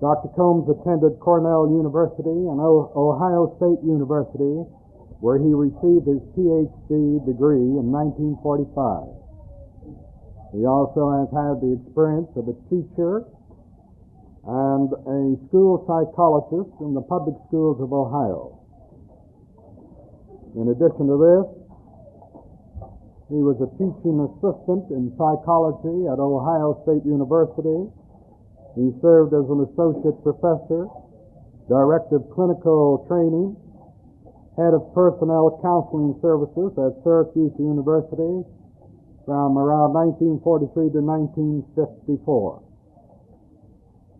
Dr. Combs attended Cornell University and Ohio State University, where he received his Ph.D. degree in 1945. He also has had the experience of a teacher and a school psychologist in the public schools of Ohio. In addition to this, he was a teaching assistant in psychology at Ohio State University. He served as an associate professor, director of clinical training, head of personnel counseling services at Syracuse University from around 1943 to 1954.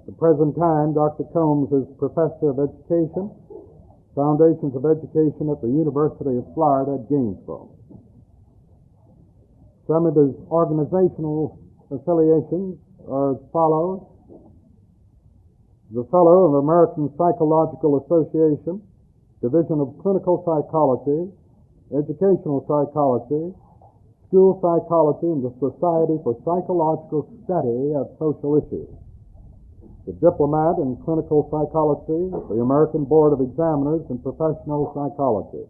At the present time, Dr. Combs is professor of education, foundations of education at the University of Florida at Gainesville. Some of his organizational affiliations are as follows: the Fellow of the American Psychological Association, Division of Clinical Psychology, Educational Psychology, School Psychology, and the Society for Psychological Study of Social Issues. The Diplomat in Clinical Psychology, the American Board of Examiners in Professional Psychology.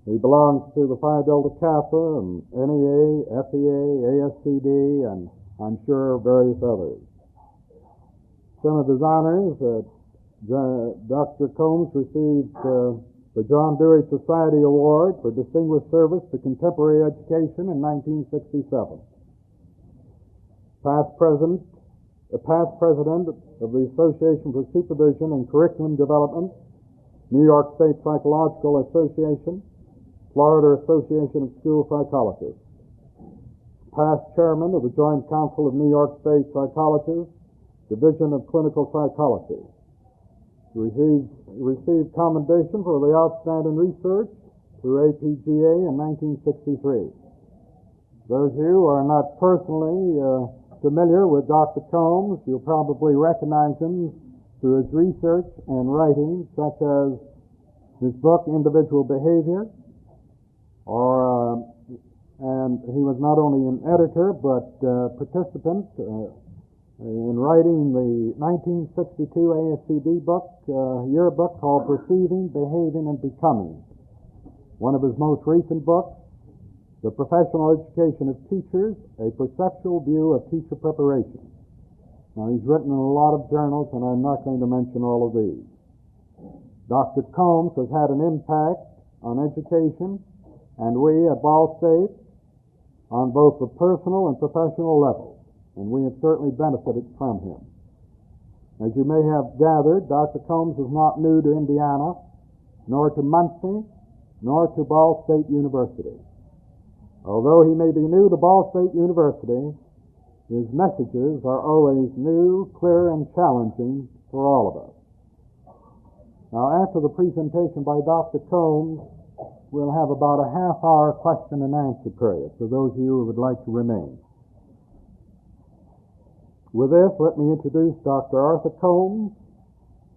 He belongs to the Phi Delta Kappa and NEA, FEA, ASCD, and I'm sure various others. Some of his honors, Dr. Combs received the John Dewey Society Award for Distinguished Service to Contemporary Education in 1967. Past president of the Association for Supervision and Curriculum Development, New York State Psychological Association, Florida Association of School Psychologists. Past chairman of the Joint Council of New York State Psychologists, Division of Clinical Psychology. Received commendation for the outstanding research through APGA in 1963. Those of you who are not personally familiar with Dr. Combs, you'll probably recognize him through his research and writing, such as his book, Individual Behavior, and he was not only an editor, but participant in writing the 1962 ASCD book, yearbook called Perceiving, Behaving, and Becoming. One of his most recent books, The Professional Education of Teachers, A Perceptual View of Teacher Preparation. Now, he's written in a lot of journals, and I'm not going to mention all of these. Dr. Combs has had an impact on education, and we at Ball State, on both the personal and professional levels, and we have certainly benefited from him. As you may have gathered, Dr. Combs is not new to Indiana, nor to Muncie, nor to Ball State University. Although he may be new to Ball State University, his messages are always new, clear, and challenging for all of us. Now, after the presentation by Dr. Combs, we'll have about a half-hour question and answer period for those of you who would like to remain. With this, let me introduce Dr. Arthur Combs,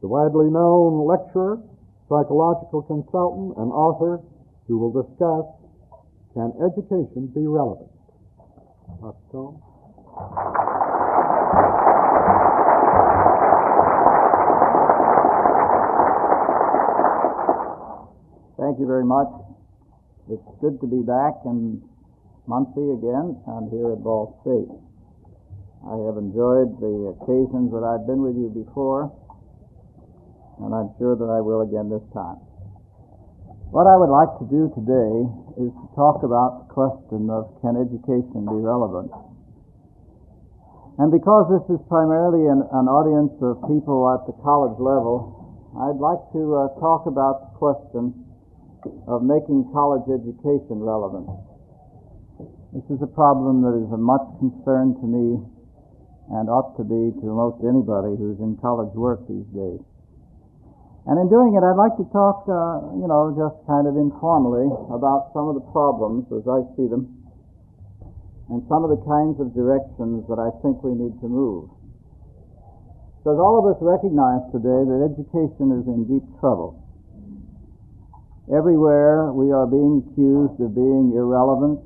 the widely known lecturer, psychological consultant, and author who will discuss, Can Education Be Relevant? Dr. Combs. Thank you very much. It's good to be back in Muncie again and here at Ball State. I have enjoyed the occasions that I've been with you before, and I'm sure that I will again this time. What I would like to do today is to talk about the question of can education be relevant? And because this is primarily an audience of people at the college level, I'd like to talk about the question of making college education relevant. This is a problem that is of much concern to me and ought to be to most anybody who's in college work these days. And in doing it, I'd like to talk, just kind of informally about some of the problems as I see them and some of the kinds of directions that I think we need to move. Because all of us recognize today that education is in deep trouble. Everywhere we are being accused of being irrelevant,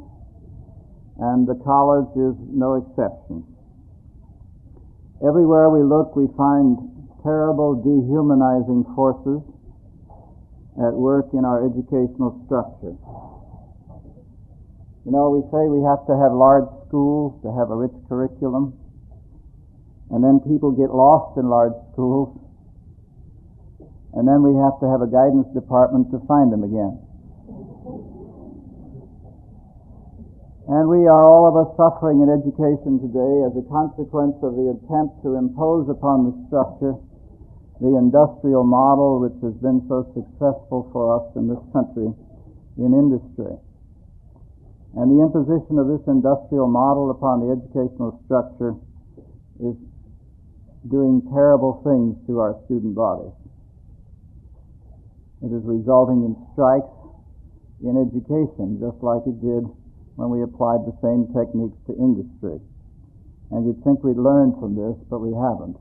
and the college is no exception. Everywhere we look, we find terrible dehumanizing forces at work in our educational structure. You know, we say we have to have large schools to have a rich curriculum, and then people get lost in large schools, and then we have to have a guidance department to find them again. And we are all of us suffering in education today as a consequence of the attempt to impose upon the structure the industrial model which has been so successful for us in this country in industry. And the imposition of this industrial model upon the educational structure is doing terrible things to our student bodies. It is resulting in strikes in education, just like it did when we applied the same techniques to industry. And you'd think we'd learned from this, but we haven't.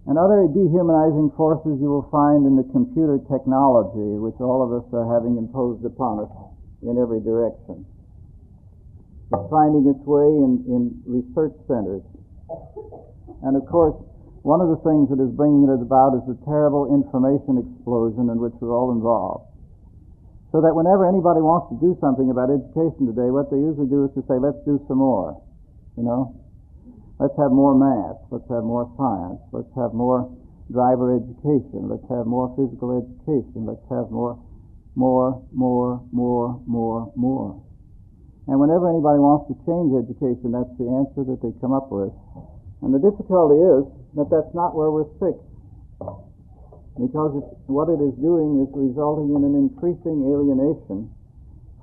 And other dehumanizing forces you will find in the computer technology, which all of us are having imposed upon us in every direction. It's finding its way in research centers. And of course, one of the things that is bringing it about is the terrible information explosion in which we're all involved. So that whenever anybody wants to do something about education today, what they usually do is to say, let's do some more, you know. Let's have more math, let's have more science, let's have more driver education, let's have more physical education, let's have more. And whenever anybody wants to change education, that's the answer that they come up with. And the difficulty is that that's not where we're fixed. Because what it is doing is resulting in an increasing alienation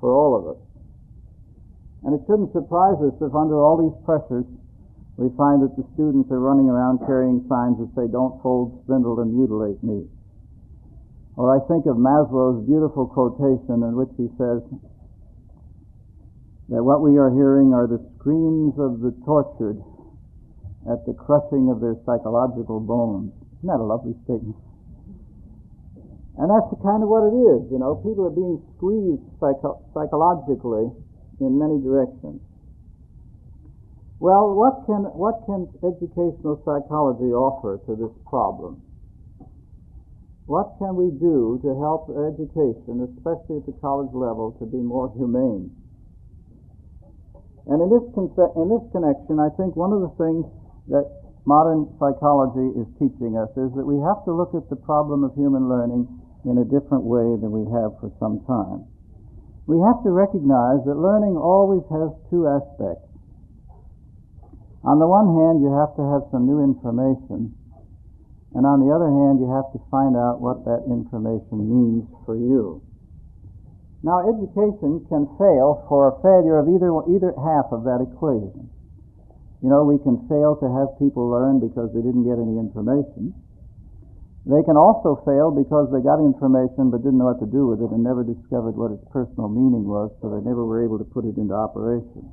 for all of us. And it shouldn't surprise us if under all these pressures we find that the students are running around carrying signs that say, "Don't fold, spindle, and mutilate me." Or I think of Maslow's beautiful quotation in which he says that what we are hearing are the screams of the tortured at the crushing of their psychological bones. Isn't that a lovely statement? And that's kind of what it is, you know. People are being squeezed psychologically in many directions. Well, what can educational psychology offer to this problem? What can we do to help education, especially at the college level, to be more humane? And in this connection, I think one of the things that modern psychology is teaching us is that we have to look at the problem of human learning in a different way than we have for some time. We have to recognize that learning always has two aspects. On the one hand, you have to have some new information, and on the other hand, you have to find out what that information means for you. Now, education can fail for a failure of either half of that equation. You know, we can fail to have people learn because they didn't get any information. They can also fail because they got information but didn't know what to do with it and never discovered what its personal meaning was, so they never were able to put it into operation.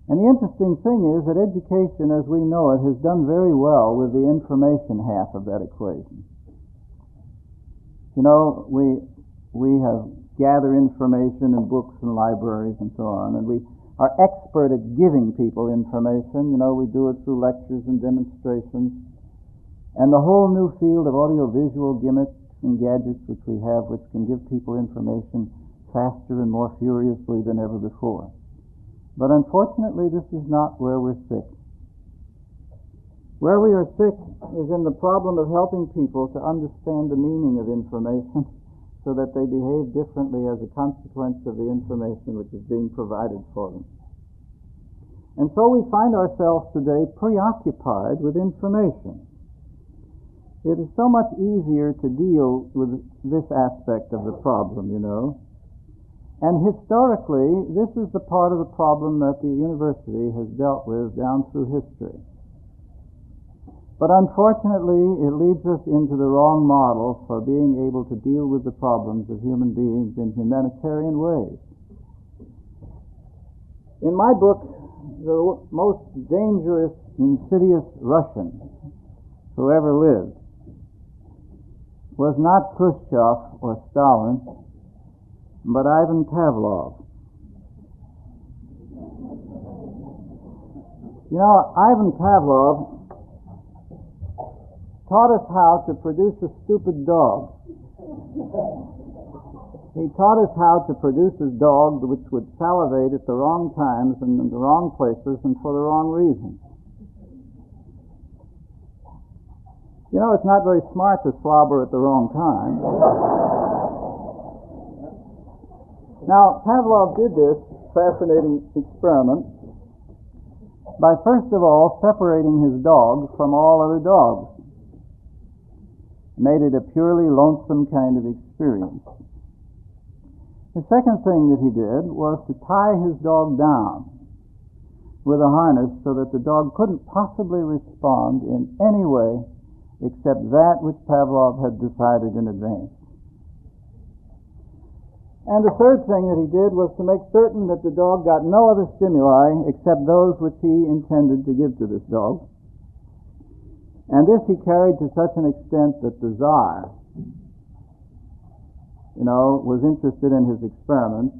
And the interesting thing is that education, as we know it, has done very well with the information half of that equation. You know, we have gathered information in books and libraries and so on, and we are expert at giving people information. You know, we do it through lectures and demonstrations. And the whole new field of audiovisual gimmicks and gadgets which we have, which can give people information faster and more furiously than ever before. But unfortunately, this is not where we're sick. Where we are sick is in the problem of helping people to understand the meaning of information so that they behave differently as a consequence of the information which is being provided for them. And so we find ourselves today preoccupied with information. It is so much easier to deal with this aspect of the problem, you know. And historically, this is the part of the problem that the university has dealt with down through history. But unfortunately, it leads us into the wrong model for being able to deal with the problems of human beings in humanitarian ways. In my book, The Most Dangerous, Insidious Russian Who Ever Lived was not Khrushchev or Stalin, but Ivan Pavlov. You know, Ivan Pavlov taught us how to produce a stupid dog. He taught us how to produce a dog which would salivate at the wrong times and in the wrong places and for the wrong reasons. You know, it's not very smart to slobber at the wrong time. Now, Pavlov did this fascinating experiment by first of all separating his dog from all other dogs. Made it a purely lonesome kind of experience. The second thing that he did was to tie his dog down with a harness so that the dog couldn't possibly respond in any way except that which Pavlov had decided in advance. And the third thing that he did was to make certain that the dog got no other stimuli except those which he intended to give to this dog. And this he carried to such an extent that the Tsar, was interested in his experiments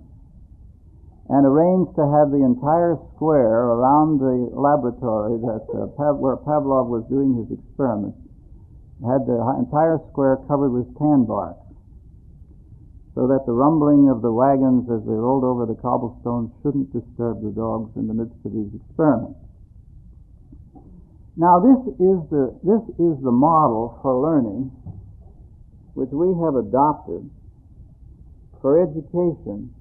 and arranged to have the entire square around the laboratory where Pavlov was doing his experiments, had the entire square covered with tan bark, so that the rumbling of the wagons as they rolled over the cobblestones shouldn't disturb the dogs in the midst of these experiments. Now, this is the model for learning which we have adopted for education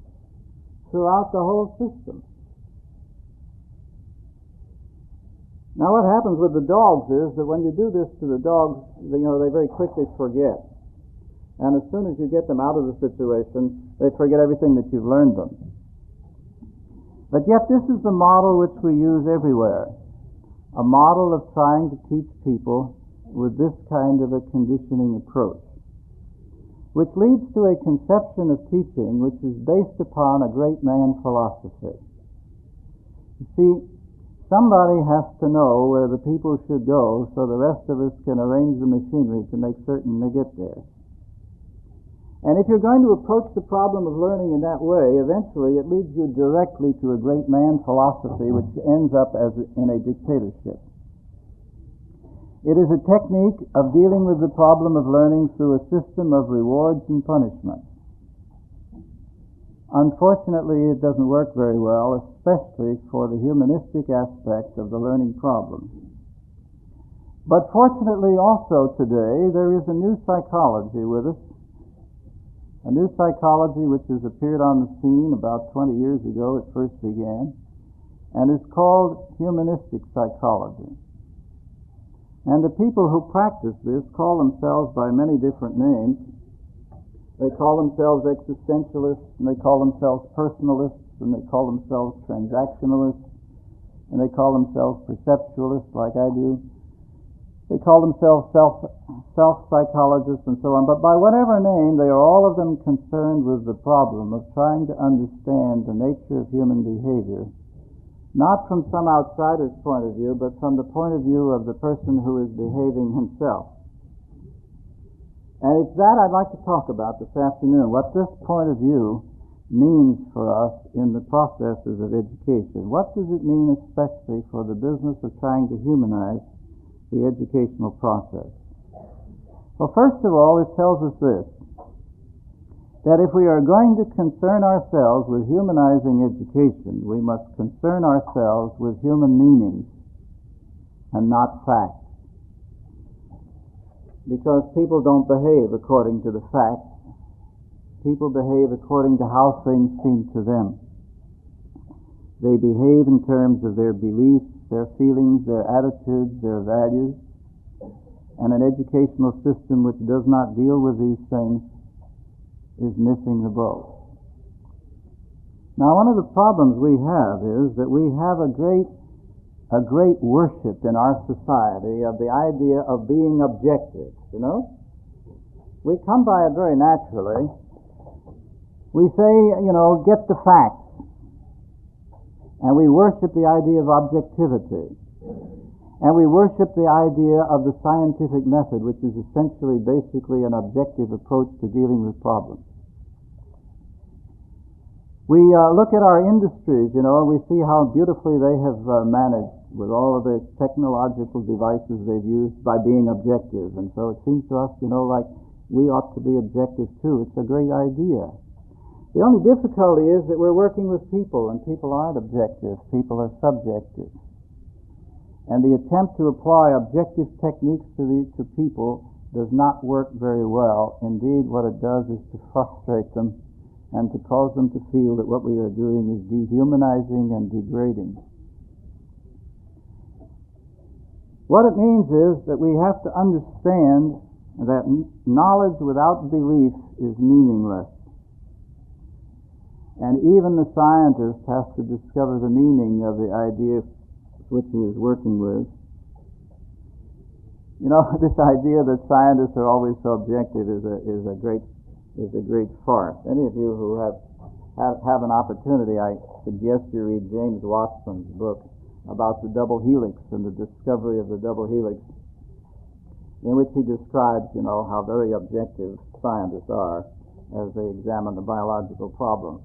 throughout the whole system. Now, what happens with the dogs is that when you do this to the dogs, they very quickly forget. And as soon as you get them out of the situation, they forget everything that you've learned them. But yet this is the model which we use everywhere. A model of trying to teach people with this kind of a conditioning approach, which leads to a conception of teaching which is based upon a great man philosophy. You see, somebody has to know where the people should go so the rest of us can arrange the machinery to make certain they get there. And if you're going to approach the problem of learning in that way, eventually it leads you directly to a great man philosophy which ends up as in a dictatorship. It is a technique of dealing with the problem of learning through a system of rewards and punishments. Unfortunately, it doesn't work very well, especially for the humanistic aspect of the learning problem. But fortunately also today, there is a new psychology with us, a new psychology which has appeared on the scene about 20 years ago, it first began, and is called humanistic psychology. And the people who practice this call themselves by many different names. They call themselves existentialists, and they call themselves personalists, and they call themselves transactionalists, and they call themselves perceptualists like I do. They call themselves self-psychologists and so on. But by whatever name, they are all of them concerned with the problem of trying to understand the nature of human behavior, not from some outsider's point of view, but from the point of view of the person who is behaving himself. And it's that I'd like to talk about this afternoon, what this point of view means for us in the processes of education. What does it mean especially for the business of trying to humanize the educational process? Well, first of all, it tells us this, that if we are going to concern ourselves with humanizing education, we must concern ourselves with human meanings and not facts. Because people don't behave according to the facts. People behave according to how things seem to them. They behave in terms of their beliefs, their feelings, their attitudes, their values. And an educational system which does not deal with these things is missing the boat. Now, one of the problems we have is that we have a great worship in our society of the idea of being objective, We come by it very naturally. We say, get the facts. And we worship the idea of objectivity. And we worship the idea of the scientific method, which is essentially, basically, an objective approach to dealing with problems. We look at our industries, and we see how beautifully they have managed with all of the technological devices they've used by being objective. And so it seems to us, like we ought to be objective too. It's a great idea. The only difficulty is that we're working with people, and people aren't objective. People are subjective. And the attempt to apply objective techniques to people does not work very well. Indeed, what it does is to frustrate them and to cause them to feel that what we are doing is dehumanizing and degrading. What it means is that we have to understand that knowledge without belief is meaningless. And even the scientist has to discover the meaning of the idea which he is working with. This idea that scientists are always so objective is a great farce. Any of you who have an opportunity, I suggest you read James Watson's book about the double helix and the discovery of the double helix, in which he describes, how very objective scientists are as they examine the biological problem.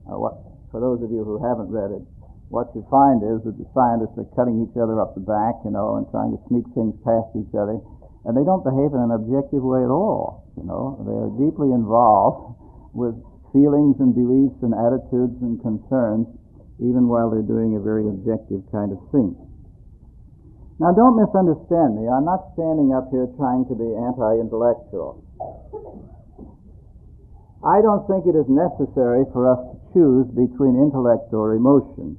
For those of you who haven't read it, what you find is that the scientists are cutting each other up the back, and trying to sneak things past each other, and they don't behave in an objective way at all. They are deeply involved with feelings and beliefs and attitudes and concerns, even while they're doing a very objective kind of thing. Now, don't misunderstand me. I'm not standing up here trying to be anti-intellectual. I don't think it is necessary for us to choose between intellect or emotion,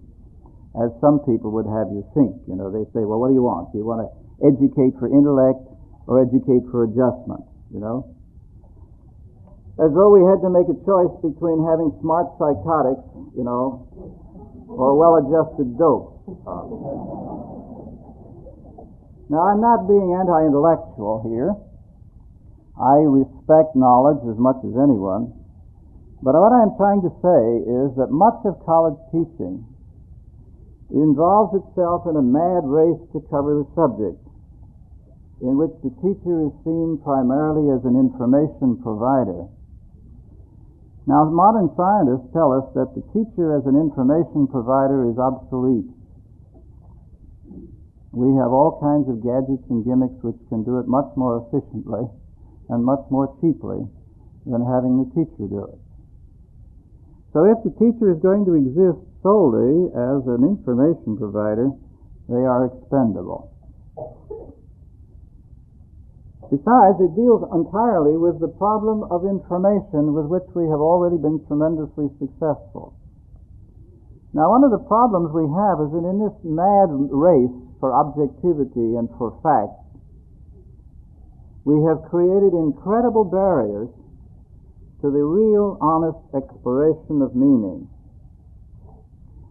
as some people would have you think. They say, well, what do you want? Do you want to educate for intellect or educate for adjustment? As though we had to make a choice between having smart psychotics, or well-adjusted dope. Now, I'm not being anti-intellectual here. I respect knowledge as much as anyone. But what I'm trying to say is that much of college teaching involves itself in a mad race to cover the subject, in which the teacher is seen primarily as an information provider. Now, modern scientists tell us that the teacher as an information provider is obsolete. We have all kinds of gadgets and gimmicks which can do it much more efficiently and much more cheaply than having the teacher do it. So if the teacher is going to exist solely as an information provider, they are expendable. Besides, it deals entirely with the problem of information with which we have already been tremendously successful. Now, one of the problems we have is that in this mad race for objectivity and for facts, we have created incredible barriers to the real, honest exploration of meaning.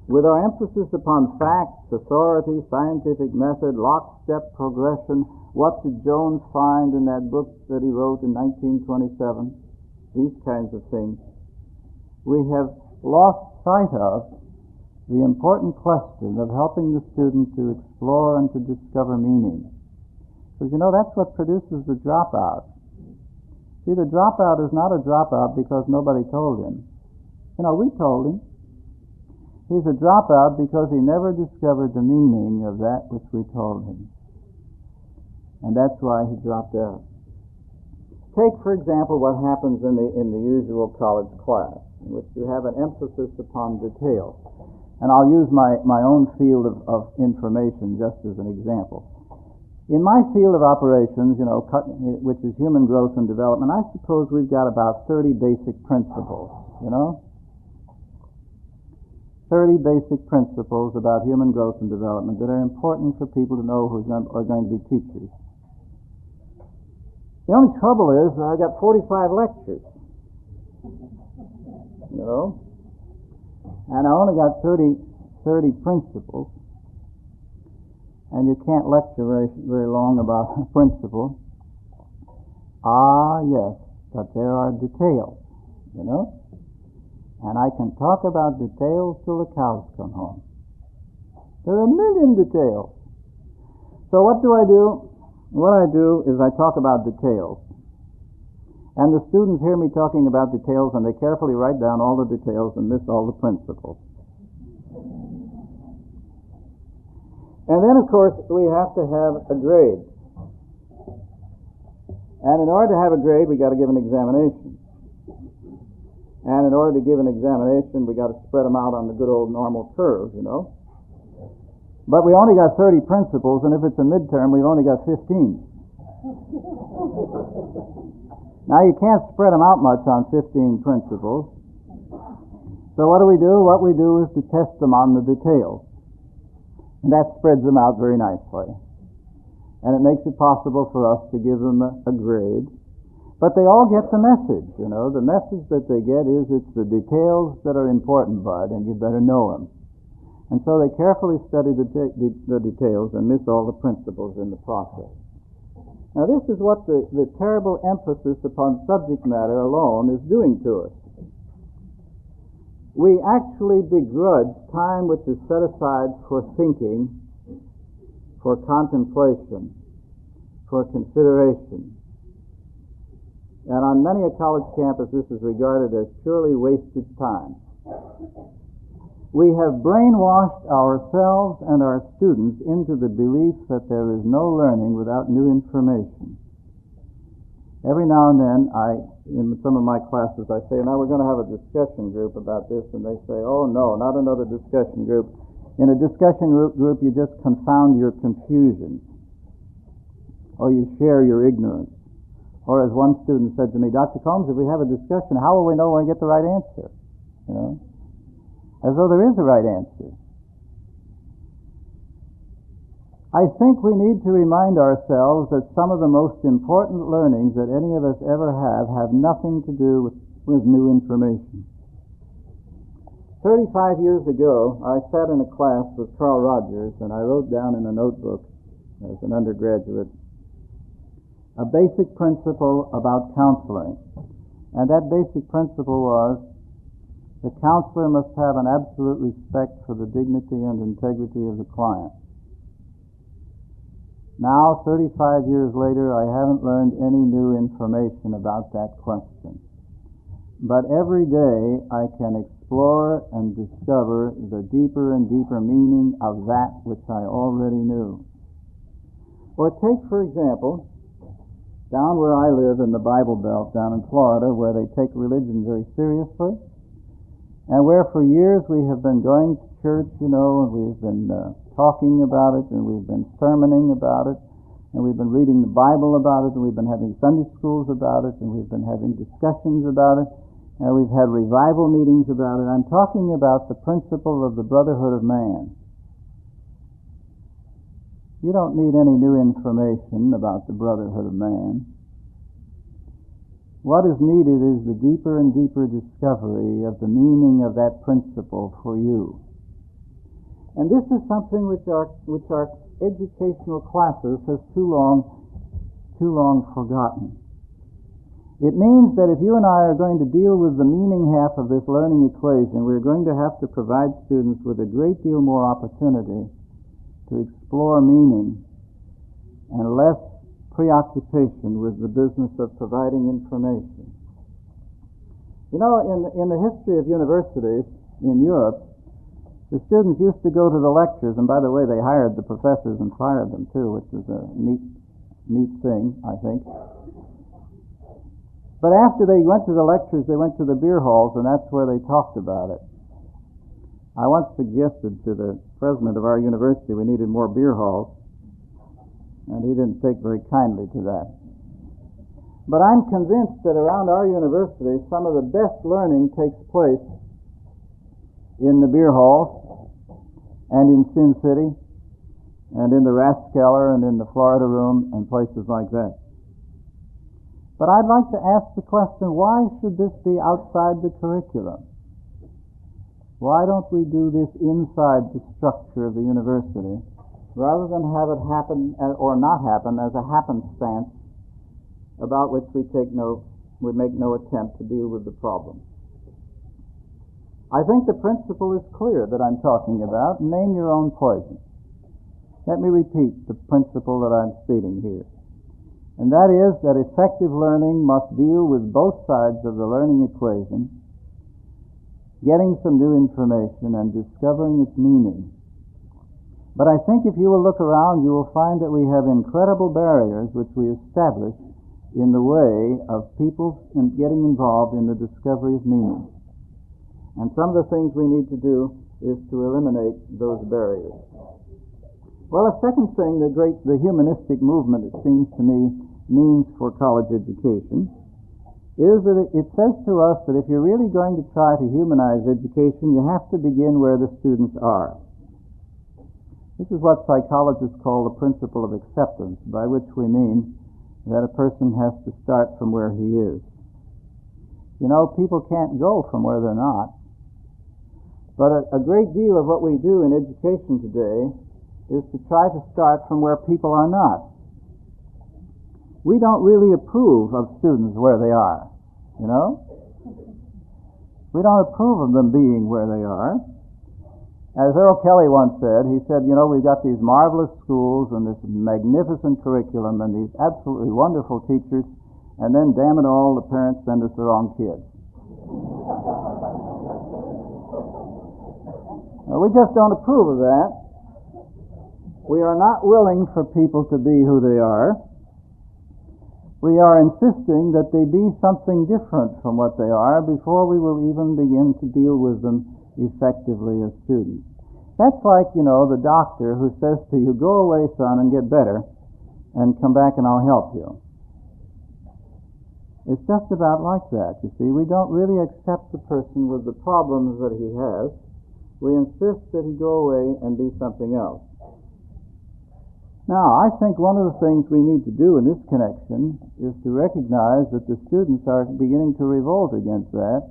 With our emphasis upon facts, authority, scientific method, lockstep progression, what did Jones find in that book that he wrote in 1927? These kinds of things. We have lost sight of the important question of helping the student to explore and to discover meaning. Because that's what produces the dropout. See, the dropout is not a dropout because nobody told him. We told him. He's a dropout because he never discovered the meaning of that which we told him. And that's why he dropped out. Take, for example, what happens in the usual college class, in which you have an emphasis upon details. And I'll use my own field of information just as an example. In my field of operations, which is human growth and development, I suppose we've got about 30 basic principles, 30 basic principles about human growth and development that are important for people to know who are going to be teachers. The only trouble is I got 45 lectures, and I only got 30 principles, and you can't lecture very long about a principle. Ah, yes, but there are details, and I can talk about details till the cows come home. There are a million details. So what do I do? What I do is I talk about details. And the students hear me talking about details, and they carefully write down all the details and miss all the principles. And then, of course, we have to have a grade. And in order to have a grade, we got to give an examination. And in order to give an examination, we got to spread them out on the good old normal curve, you know. But we only got 30 principles, and if it's a midterm, we've only got 15. Now, you can't spread them out much on 15 principles. So what do? What we do is to test them on the details. And that spreads them out very nicely. And it makes it possible for us to give them a grade. But they all get the message, you know. The message that they get is it's the details that are important, bud, and you better know them. And so they carefully study the details and miss all the principles in the process. Now this is what the terrible emphasis upon subject matter alone is doing to us. We actually begrudge time which is set aside for thinking, for contemplation, for consideration. And on many a college campus, this is regarded as purely wasted time. We have brainwashed ourselves and our students into the belief that there is no learning without new information. Every now and then, in some of my classes, I say, now we're going to have a discussion group about this, and they say, oh no, not another discussion group. In a discussion group, you just confound your confusion, or you share your ignorance. Or as one student said to me, Dr. Combs, if we have a discussion, how will we know when we get the right answer? You know, as though there is a right answer. I think we need to remind ourselves that some of the most important learnings that any of us ever have nothing to do with new information. 35 years ago, I sat in a class with Carl Rogers, and I wrote down in a notebook as an undergraduate a basic principle about counseling. And that basic principle was the counselor must have an absolute respect for the dignity and integrity of the client. Now, 35 years later, I haven't learned any new information about that question. But every day I can explore and discover the deeper and deeper meaning of that which I already knew. Or take, for example, down where I live in the Bible Belt, down in Florida, where they take religion very seriously, and where for years we have been going to church, you know, and we've been talking about it, and we've been sermoning about it, and we've been reading the Bible about it, and we've been having Sunday schools about it, and we've been having discussions about it, and we've had revival meetings about it. I'm talking about the principle of the brotherhood of man. You don't need any new information about the brotherhood of man. What is needed is the deeper and deeper discovery of the meaning of that principle for you. And this is something which our educational classes has too long forgotten. It means that if you and I are going to deal with the meaning half of this learning equation, we're going to have to provide students with a great deal more opportunity to explore meaning and less preoccupation with the business of providing information. You know, in the history of universities in Europe, the students used to go to the lectures, and by the way, they hired the professors and fired them too, which is a neat thing, I think. But after they went to the lectures, they went to the beer halls, and that's where they talked about it. I once suggested to the president of our university we needed more beer halls, and he didn't take very kindly to that. But I'm convinced that around our university, some of the best learning takes place in the beer halls, and in Sin City, and in the Rathskeller, and in the Florida Room, and places like that. But I'd like to ask the question, why should this be outside the curriculum? Why don't we do this inside the structure of the university, rather than have it happen or not happen as a happenstance about which we make no attempt to deal with the problem? I think the principle is clear that I'm talking about. Name your own poison. Let me repeat the principle that I'm stating here. And that is that effective learning must deal with both sides of the learning equation, getting some new information and discovering its meaning. But I think if you will look around, you will find that we have incredible barriers which we establish in the way of people getting involved in the discovery of meaning. And some of the things we need to do is to eliminate those barriers. Well, a second thing the humanistic movement, it seems to me, means for college education is that it says to us that if you're really going to try to humanize education, you have to begin where the students are. This is what psychologists call the principle of acceptance, by which we mean that a person has to start from where he is. You know, people can't go from where they're not. But a great deal of what we do in education today is to try to start from where people are not. We don't really approve of students where they are, you know? We don't approve of them being where they are. As Earl Kelly once said, he said, you know, we've got these marvelous schools and this magnificent curriculum and these absolutely wonderful teachers, and then, damn it all, the parents send us the wrong kids. Now, we just don't approve of that. We are not willing for people to be who they are. We are insisting that they be something different from what they are before we will even begin to deal with them effectively as students. That's like, you know, the doctor who says to you, go away, son, and get better, and come back and I'll help you. It's just about like that, you see. We don't really accept the person with the problems that he has. We insist that he go away and be something else. Now, I think one of the things we need to do in this connection is to recognize that the students are beginning to revolt against that.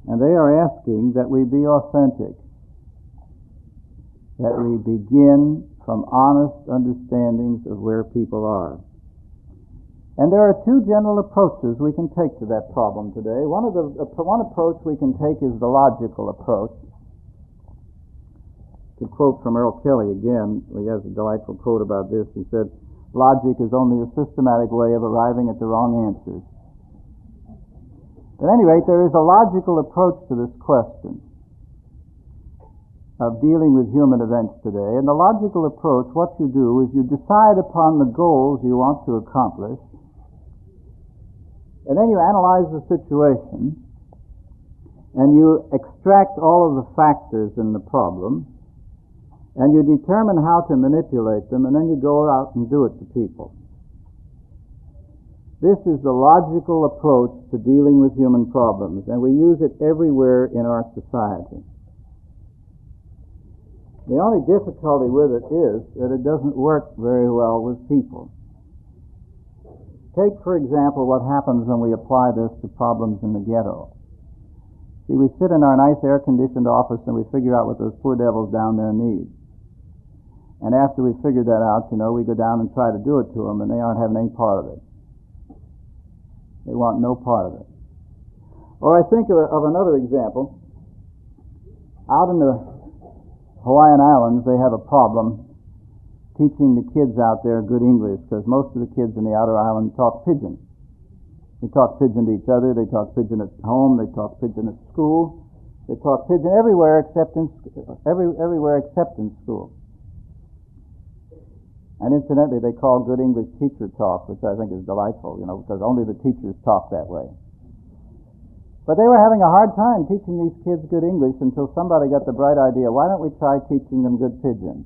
And they are asking that we be authentic, that we begin from honest understandings of where people are. And there are two general approaches we can take to that problem today. One approach we can take is the logical approach. To quote from Earl Kelly again, he has a delightful quote about this. He said, "Logic is only a systematic way of arriving at the wrong answers." At any rate, there is a logical approach to this question of dealing with human events today. And the logical approach, what you do is you decide upon the goals you want to accomplish, and then you analyze the situation, and you extract all of the factors in the problem, and you determine how to manipulate them, and then you go out and do it to people. This is the logical approach to dealing with human problems, and we use it everywhere in our society. The only difficulty with it is that it doesn't work very well with people. Take, for example, what happens when we apply this to problems in the ghetto. See, we sit in our nice air-conditioned office and we figure out what those poor devils down there need. And after we've figured that out, you know, we go down and try to do it to them, and they aren't having any part of it. They want no part of it. Or I think of another example. Out in the Hawaiian Islands, they have a problem teaching the kids out there good English, because most of the kids in the outer island talk pidgin. They talk pidgin to each other, they talk pidgin at home, they talk pidgin at school, they talk pidgin everywhere except in school. And incidentally, they call good English teacher talk, which I think is delightful, you know, because only the teachers talk that way. But they were having a hard time teaching these kids good English until somebody got the bright idea, why don't we try teaching them good pidgin?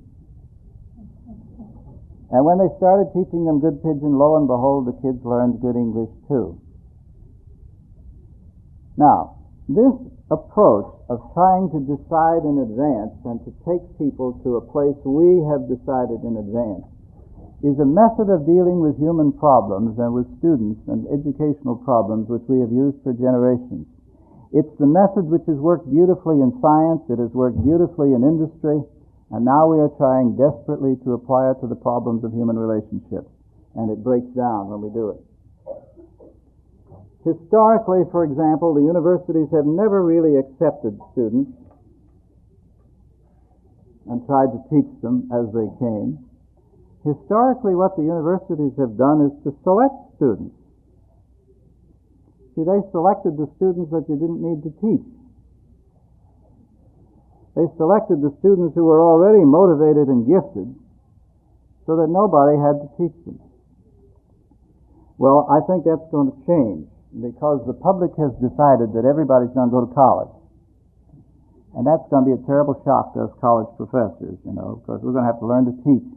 And when they started teaching them good pidgin, lo and behold, the kids learned good English too. Now, this approach of trying to decide in advance and to take people to a place we have decided in advance is a method of dealing with human problems and with students and educational problems which we have used for generations. It's the method which has worked beautifully in science, it has worked beautifully in industry, and now we are trying desperately to apply it to the problems of human relationships, and it breaks down when we do it. Historically, for example, the universities have never really accepted students and tried to teach them as they came. Historically, what the universities have done is to select students. See, they selected the students that you didn't need to teach. They selected the students who were already motivated and gifted so that nobody had to teach them. Well, I think that's going to change because the public has decided that everybody's going to go to college. And that's going to be a terrible shock to us college professors, because we're going to have to learn to teach.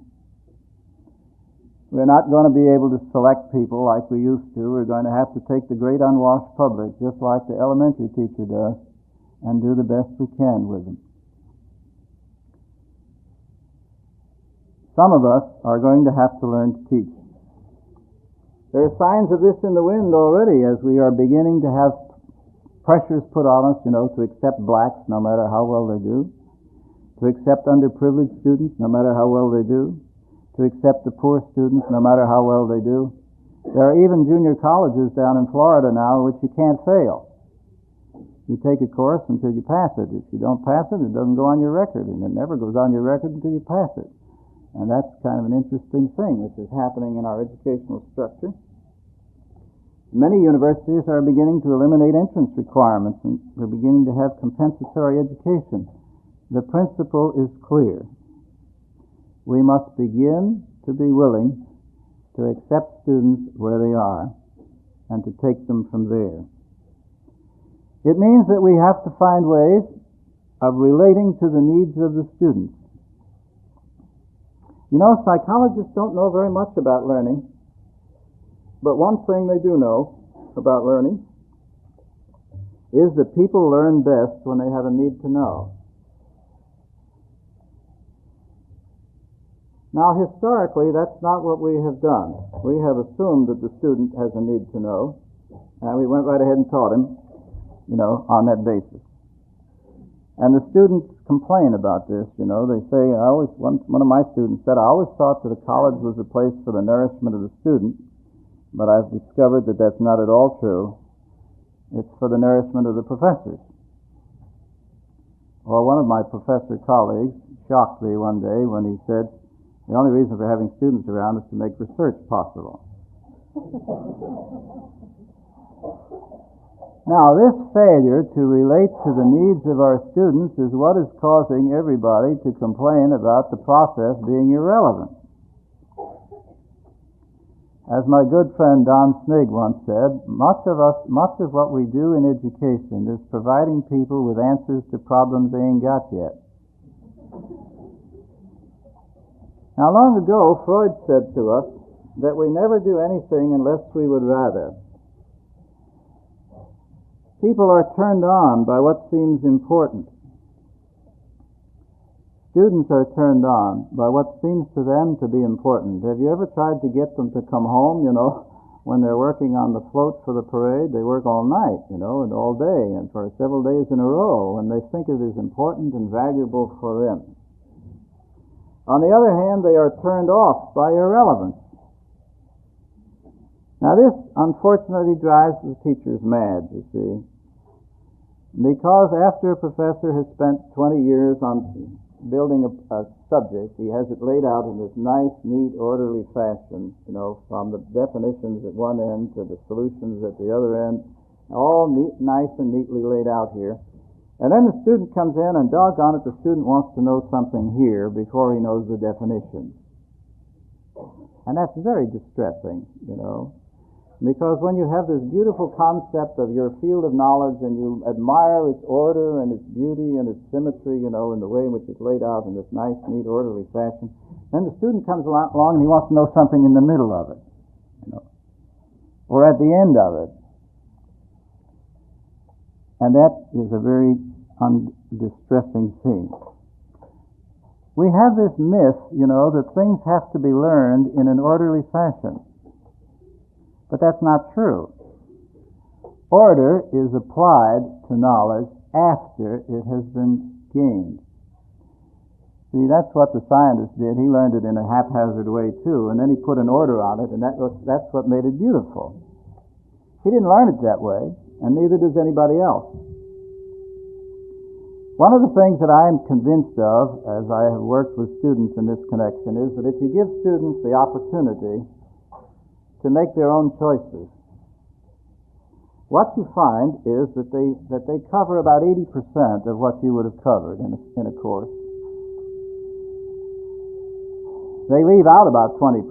We're not going to be able to select people like we used to. We're going to have to take the great unwashed public, just like the elementary teacher does, and do the best we can with them. Some of us are going to have to learn to teach. There are signs of this in the wind already as we are beginning to have pressures put on us, to accept blacks no matter how well they do, to accept underprivileged students no matter how well they do, to accept the poor students no matter how well they do. There are even junior colleges down in Florida now which you can't fail. You take a course until you pass it. If you don't pass it, it doesn't go on your record, and it never goes on your record until you pass it. And that's kind of an interesting thing which is happening in our educational structure. Many universities are beginning to eliminate entrance requirements, and we're beginning to have compensatory education. The principle is clear. We must begin to be willing to accept students where they are and to take them from there. It means that we have to find ways of relating to the needs of the students. Psychologists don't know very much about learning, but one thing they do know about learning is that people learn best when they have a need to know. Now, historically, that's not what we have done. We have assumed that the student has a need to know, and we went right ahead and taught him, on that basis. And the students complain about this, They say, one of my students said, I always thought that a college was a place for the nourishment of the student, but I've discovered that that's not at all true. It's for the nourishment of the professors. Or one of my professor colleagues shocked me one day when he said, the only reason for having students around is to make research possible. Now, this failure to relate to the needs of our students is what is causing everybody to complain about the process being irrelevant. As my good friend Don Snigg once said, much of what we do in education is providing people with answers to problems they ain't got yet. Now, long ago, Freud said to us that we never do anything unless we would rather. People are turned on by what seems important. Students are turned on by what seems to them to be important. Have you ever tried to get them to come home, when they're working on the float for the parade? They work all night, and all day, and for several days in a row, and they think it is important and valuable for them. On the other hand, they are turned off by irrelevance. Now, this unfortunately drives the teachers mad, you see, because after a professor has spent 20 years on building a subject, he has it laid out in this nice, neat, orderly fashion, from the definitions at one end to the solutions at the other end, all neat, nice and neatly laid out here. And then the student comes in, and doggone it, the student wants to know something here before he knows the definition. And that's very distressing, because when you have this beautiful concept of your field of knowledge and you admire its order and its beauty and its symmetry, in the way in which it's laid out in this nice, neat, orderly fashion, then the student comes along and he wants to know something in the middle of it, or at the end of it. And that is a very distressing thing. We have this myth, that things have to be learned in an orderly fashion. But that's not true. Order is applied to knowledge after it has been gained. See, that's what the scientist did. He learned it in a haphazard way too, and then he put an order on it, and that's what made it beautiful. He didn't learn it that way, and neither does anybody else. One of the things that I am convinced of, as I have worked with students in this connection, is that if you give students the opportunity to make their own choices, what you find is that they cover about 80% of what you would have covered in a course. They leave out about 20%,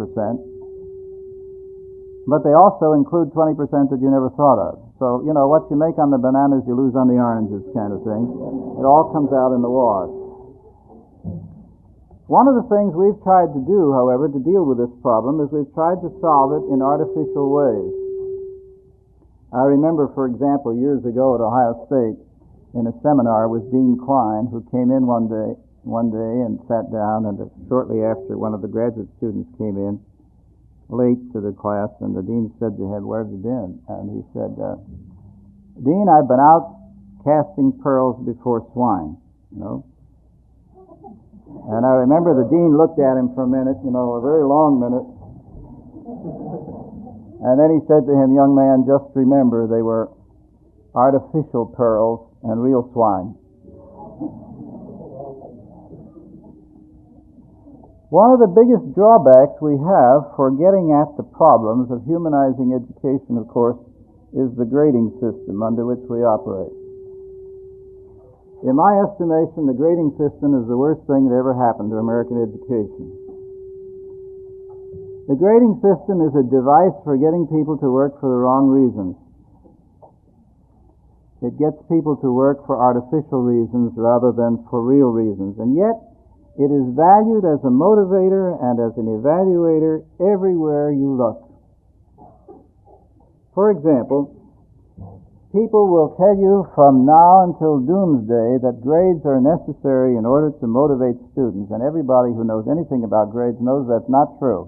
but they also include 20% that you never thought of. So, what you make on the bananas, you lose on the oranges kind of thing. It all comes out in the wash. One of the things we've tried to do, however, to deal with this problem is we've tried to solve it in artificial ways. I remember, for example, years ago at Ohio State, in a seminar with Dean Klein, who came in one day and sat down, and shortly after, one of the graduate students came in late to the class, and the dean said to him, "Where have you been?" And he said, "Dean, I've been out casting pearls before swine, And I remember the dean looked at him for a minute, a very long minute. And then he said to him, "Young man, just remember they were artificial pearls and real swine." One of the biggest drawbacks we have for getting at the problems of humanizing education, of course, is the grading system under which we operate. In my estimation, the grading system is the worst thing that ever happened to American education. The grading system is a device for getting people to work for the wrong reasons. It gets people to work for artificial reasons rather than for real reasons. And yet, it is valued as a motivator and as an evaluator everywhere you look. For example, people will tell you from now until doomsday that grades are necessary in order to motivate students, and everybody who knows anything about grades knows that's not true.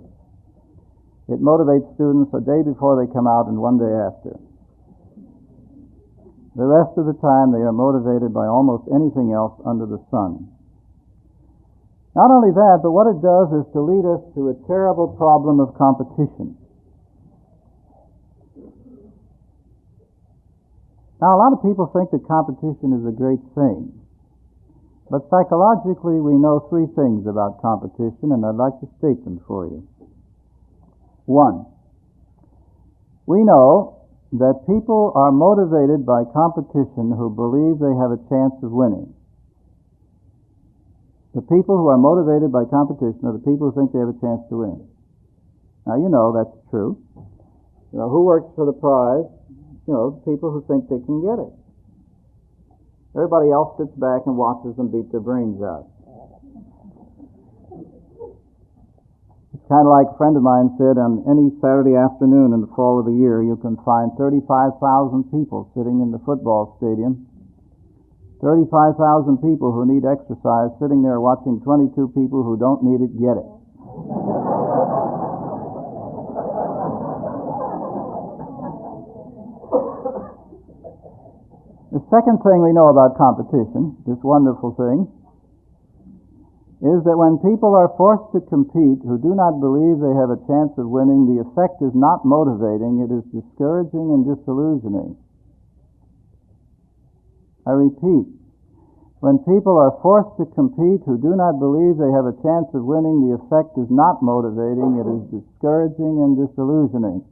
It motivates students a day before they come out and one day after. The rest of the time they are motivated by almost anything else under the sun. Not only that, but what it does is to lead us to a terrible problem of competition. Now, a lot of people think that competition is a great thing. But psychologically, we know three things about competition, and I'd like to state them for you. One, we know that people are motivated by competition who believe they have a chance of winning. The people who are motivated by competition are the people who think they have a chance to win. Now, that's true. Who works for the prize? People who think they can get it. Everybody else sits back and watches them beat their brains out. It's kind of like a friend of mine said, on any Saturday afternoon in the fall of the year, you can find 35,000 people sitting in the football stadium. 35,000 people who need exercise sitting there watching 22 people who don't need it get it. The second thing we know about competition, this wonderful thing, is that when people are forced to compete who do not believe they have a chance of winning, the effect is not motivating, it is discouraging and disillusioning. I repeat, when people are forced to compete who do not believe they have a chance of winning, the effect is not motivating, it is discouraging and disillusioning.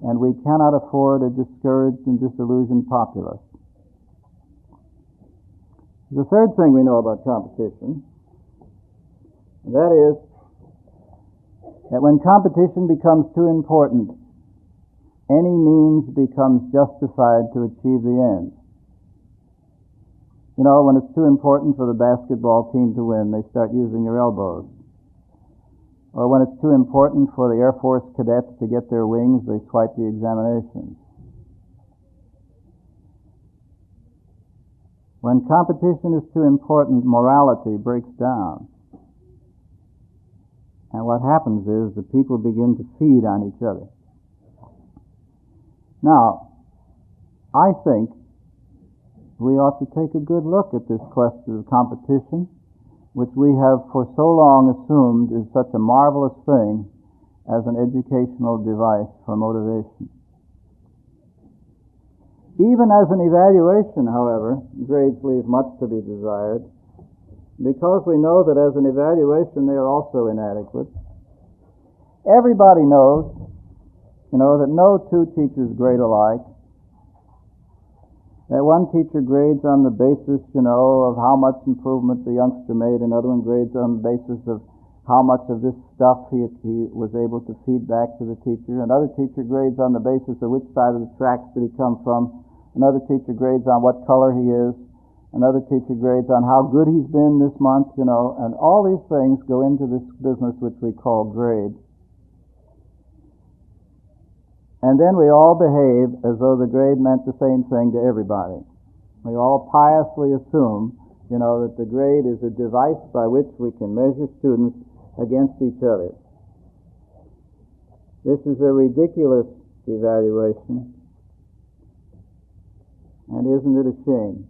And we cannot afford a discouraged and disillusioned populace. The third thing we know about competition, and that is that when competition becomes too important, any means becomes justified to achieve the end. When it's too important for the basketball team to win, they start using their elbows. Or when it's too important for the Air Force cadets to get their wings, they swipe the examinations. When competition is too important, morality breaks down. And what happens is the people begin to feed on each other. Now, I think we ought to take a good look at this question of competition, which we have for so long assumed is such a marvelous thing as an educational device for motivation. Even as an evaluation, however, grades leave much to be desired, because we know that as an evaluation they are also inadequate. Everybody knows, that no two teachers grade alike. that one teacher grades on the basis, of how much improvement the youngster made, another one grades on the basis of how much of this stuff he was able to feed back to the teacher. Another teacher grades on the basis of which side of the tracks did he come from. Another teacher grades on what color he is. Another teacher grades on how good he's been this month, and all these things go into this business which we call grade. And then we all behave as though the grade meant the same thing to everybody. We all piously assume, that the grade is a device by which we can measure students against each other. This is a ridiculous evaluation, and isn't it a shame?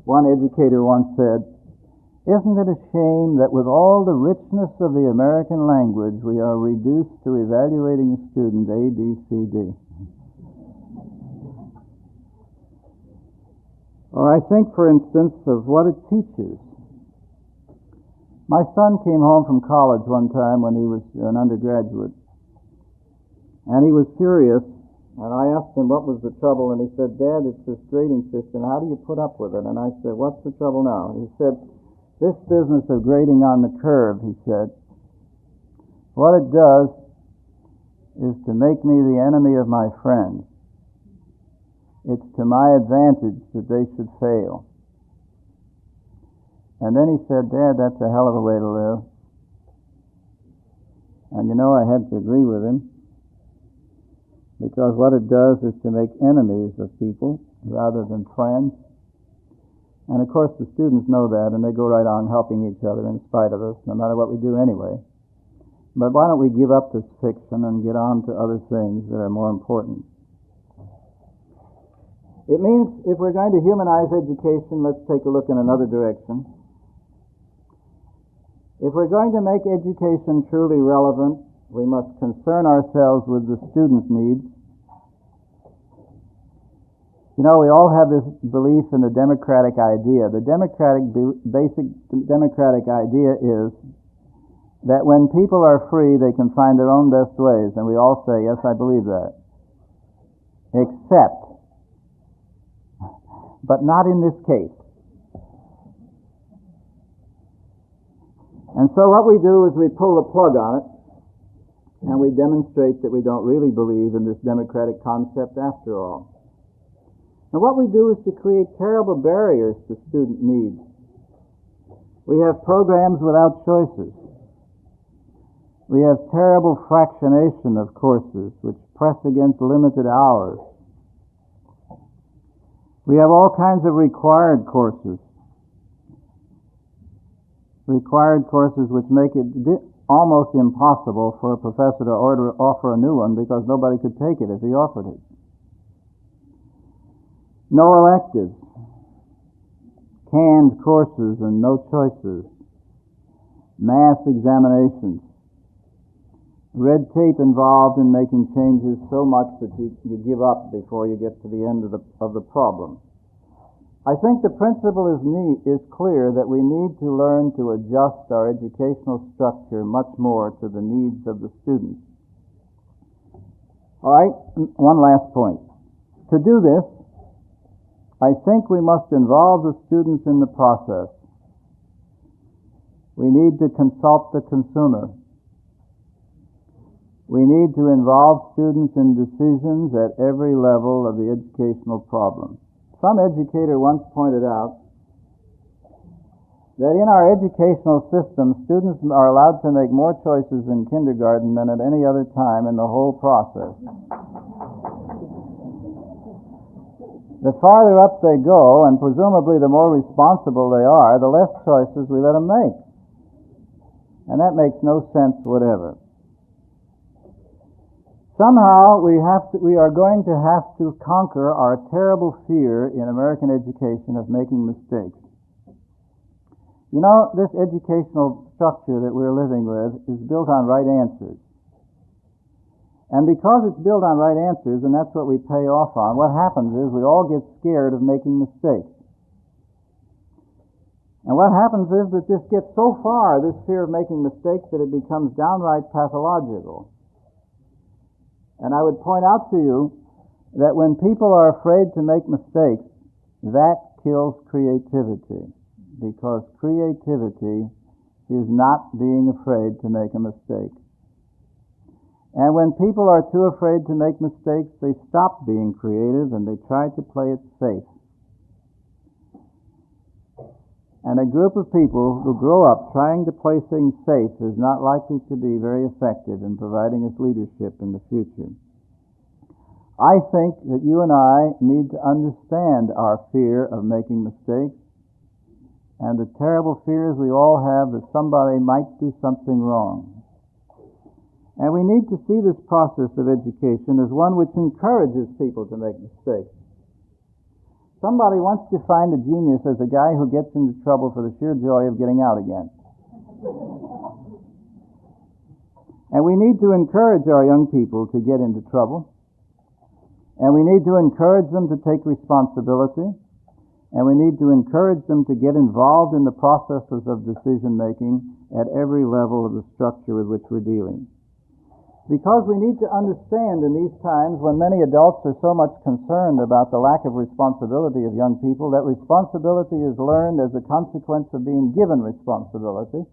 One educator once said, "Isn't it a shame that with all the richness of the American language, we are reduced to evaluating a student A, B, C, D?" Or I think, for instance, of what it teaches. My son came home from college one time when he was an undergraduate, and he was furious. And I asked him what was the trouble, and he said, "Dad, it's this grading system. How do you put up with it?" And I said, "What's the trouble now?" He said, "This business of grading on the curve," he said, "what it does is to make me the enemy of my friends. It's to my advantage that they should fail." And then he said, "Dad, that's a hell of a way to live." And I had to agree with him. Because what it does is to make enemies of people rather than friends. And of course the students know that, and they go right on helping each other in spite of us, no matter what we do anyway. But why don't we give up this fiction and get on to other things that are more important? It means if we're going to humanize education, let's take a look in another direction. If we're going to make education truly relevant, we must concern ourselves with the student's needs. We all have this belief in the democratic idea. The basic democratic idea is that when people are free, they can find their own best ways. And we all say, yes, I believe that. Except, but not in this case. And so what we do is we pull the plug on it, and we demonstrate that we don't really believe in this democratic concept after all. And what we do is to create terrible barriers to student needs. We have programs without choices. We have terrible fractionation of courses which press against limited hours. We have all kinds of required courses which make it almost impossible for a professor to offer a new one because nobody could take it if he offered it. No electives, canned courses and no choices, mass examinations, red tape involved in making changes so much that you give up before you get to the end of the problem. I think the principle is clear that we need to learn to adjust our educational structure much more to the needs of the students. All right, one last point. To do this, I think we must involve the students in the process. We need to consult the consumer. We need to involve students in decisions at every level of the educational problem. Some educator once pointed out that in our educational system, students are allowed to make more choices in kindergarten than at any other time in the whole process. The farther up they go, and presumably the more responsible they are, the less choices we let them make. And that makes no sense whatever. Somehow we are going to have to conquer our terrible fear in American education of making mistakes. This educational structure that we're living with is built on right answers. And because it's built on right answers, and that's what we pay off on, what happens is we all get scared of making mistakes. And what happens is that this gets so far, this fear of making mistakes, that it becomes downright pathological. And I would point out to you that when people are afraid to make mistakes, that kills creativity, because creativity is not being afraid to make a mistake. And when people are too afraid to make mistakes, they stop being creative and they try to play it safe. And a group of people who grow up trying to play things safe is not likely to be very effective in providing us leadership in the future. I think that you and I need to understand our fear of making mistakes and the terrible fears we all have that somebody might do something wrong. And we need to see this process of education as one which encourages people to make mistakes. Somebody once defined a genius as a guy who gets into trouble for the sheer joy of getting out again. And we need to encourage our young people to get into trouble. And we need to encourage them to take responsibility. And we need to encourage them to get involved in the processes of decision making at every level of the structure with which we're dealing. Because we need to understand in these times when many adults are so much concerned about the lack of responsibility of young people, that responsibility is learned as a consequence of being given responsibility.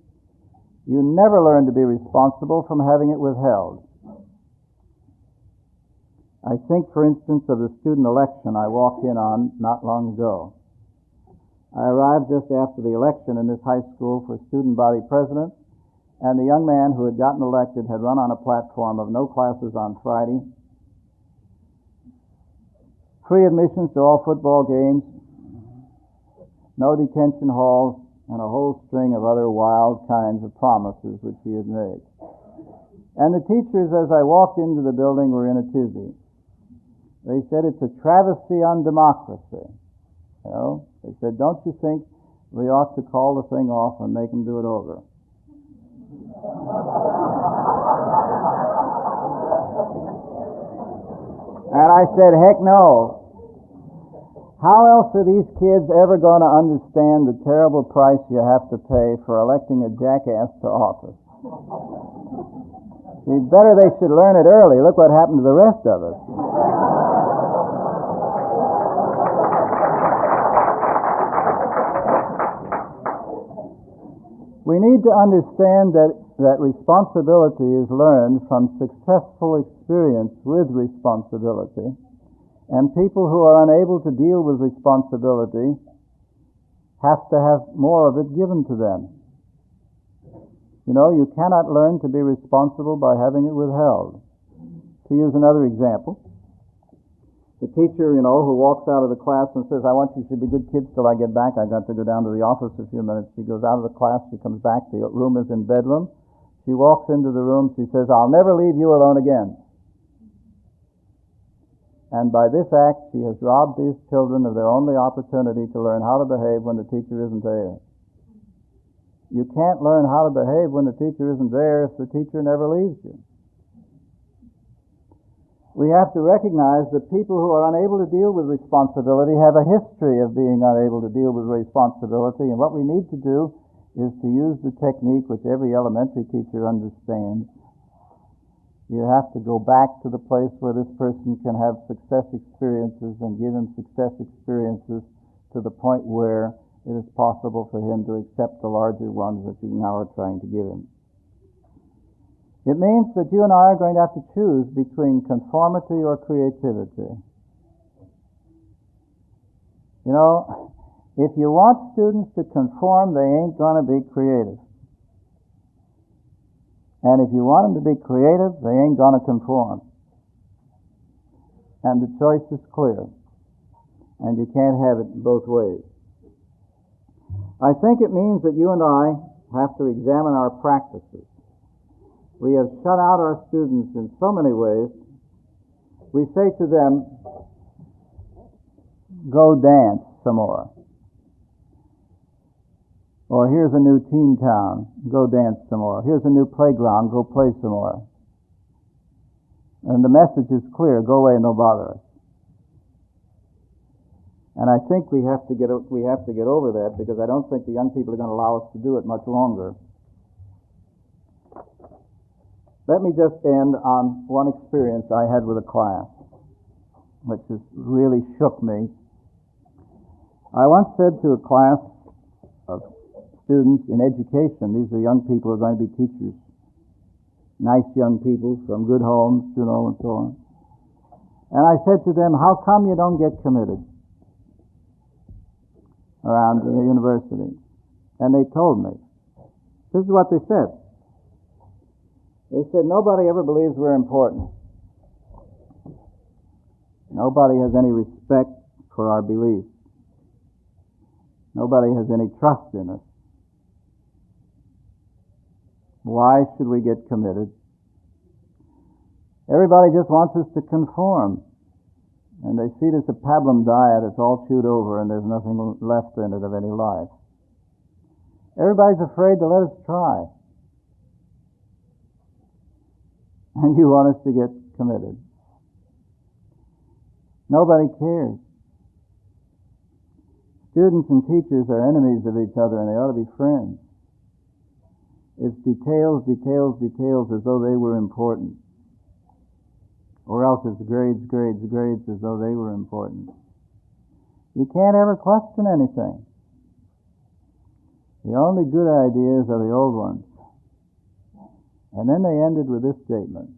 You never learn to be responsible from having it withheld. I think, for instance, of the student election I walked in on not long ago. I arrived just after the election in this high school for student body president, and the young man who had gotten elected had run on a platform of no classes on Friday, free admissions to all football games, no detention halls, and a whole string of other wild kinds of promises which he had made. And the teachers, as I walked into the building, were in a tizzy. They said, it's a travesty on democracy. You know, they said, don't you think we ought to call the thing off and make them do it over? And I said, heck no. How else are these kids ever going to understand the terrible price you have to pay for electing a jackass to office? See, better they should learn it early. Look what happened to the rest of us. We need to understand that responsibility is learned from successful experience with responsibility, and people who are unable to deal with responsibility have to have more of it given to them. You know, you cannot learn to be responsible by having it withheld. To use another example, the teacher, who walks out of the class and says, I want you to be good kids till I get back. I got to go down to the office a few minutes. She goes out of the class. She comes back. The room is in bedlam. She walks into the room. She says, I'll never leave you alone again. And by this act, she has robbed these children of their only opportunity to learn how to behave when the teacher isn't there. You can't learn how to behave when the teacher isn't there if the teacher never leaves you. We have to recognize that people who are unable to deal with responsibility have a history of being unable to deal with responsibility, and what we need to do is to use the technique which every elementary teacher understands. You have to go back to the place where this person can have success experiences and give him success experiences to the point where it is possible for him to accept the larger ones that you now are trying to give him. It means that you and I are going to have to choose between conformity or creativity. You know, if you want students to conform, they ain't going to be creative. And if you want them to be creative, they ain't going to conform. And the choice is clear. And you can't have it both ways. I think it means that you and I have to examine our practices. We have shut out our students in so many ways. We say to them, go dance some more. Or here's a new teen town, go dance some more. Here's a new playground, go play some more. And the message is clear, go away and don't bother us. And I think we have to get over that, because I don't think the young people are going to allow us to do it much longer. Let me just end on one experience I had with a class. which has really shook me. I once said to a class of students in education, these are young people who are going to be teachers, nice young people from good homes, and so on. And I said to them, how come you don't get committed around the university? And they told me. This is what they said. They said, nobody ever believes we're important. Nobody has any respect for our beliefs. Nobody has any trust in us. Why should we get committed? Everybody just wants us to conform. And they feed us a pablum diet. It's all chewed over and there's nothing left in it of any life. Everybody's afraid to let us try. And you want us to get committed. Nobody cares. Students and teachers are enemies of each other and they ought to be friends. It's details, details, details as though they were important. Or else it's grades, grades, grades as though they were important. You can't ever question anything. The only good ideas are the old ones. And then they ended with this statement,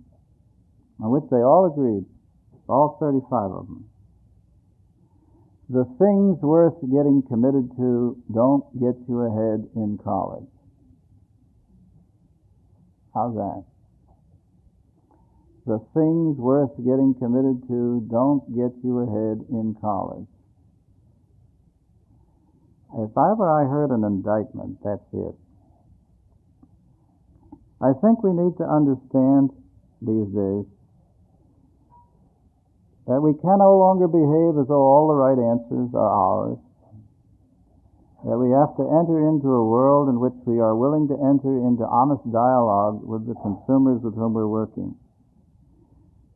on which they all agreed, all 35 of them. The things worth getting committed to don't get you ahead in college. How's that? The things worth getting committed to don't get you ahead in college. If ever I heard an indictment, that's it. I think we need to understand these days that we can no longer behave as though all the right answers are ours, that we have to enter into a world in which we are willing to enter into honest dialogue with the consumers with whom we're working.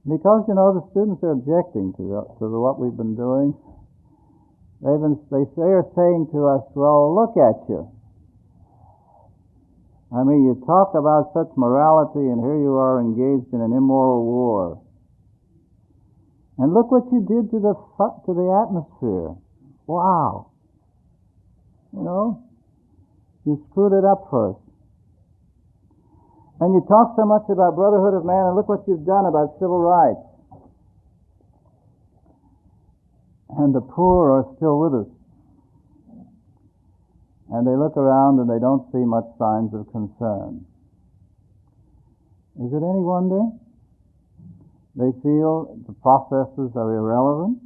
Because, the students are objecting to what we've been doing. They are saying to us, well, look at you. I mean, you talk about such morality and here you are engaged in an immoral war. And look what you did to the atmosphere. Wow. You screwed it up for us. And you talk so much about brotherhood of man, and look what you've done about civil rights. And the poor are still with us. And they look around and they don't see much signs of concern. Is it any wonder? They feel the processes are irrelevant.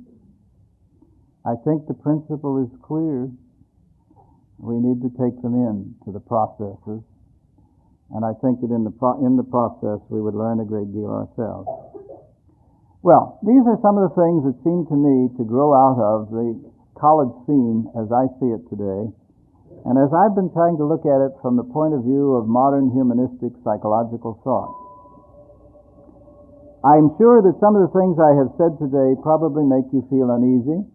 I think the principle is clear. We need to take them into the processes. And I think that in the process we would learn a great deal ourselves. Well, these are some of the things that seem to me to grow out of the college scene as I see it today. And as I've been trying to look at it from the point of view of modern humanistic psychological thought. I'm sure that some of the things I have said today probably make you feel uneasy.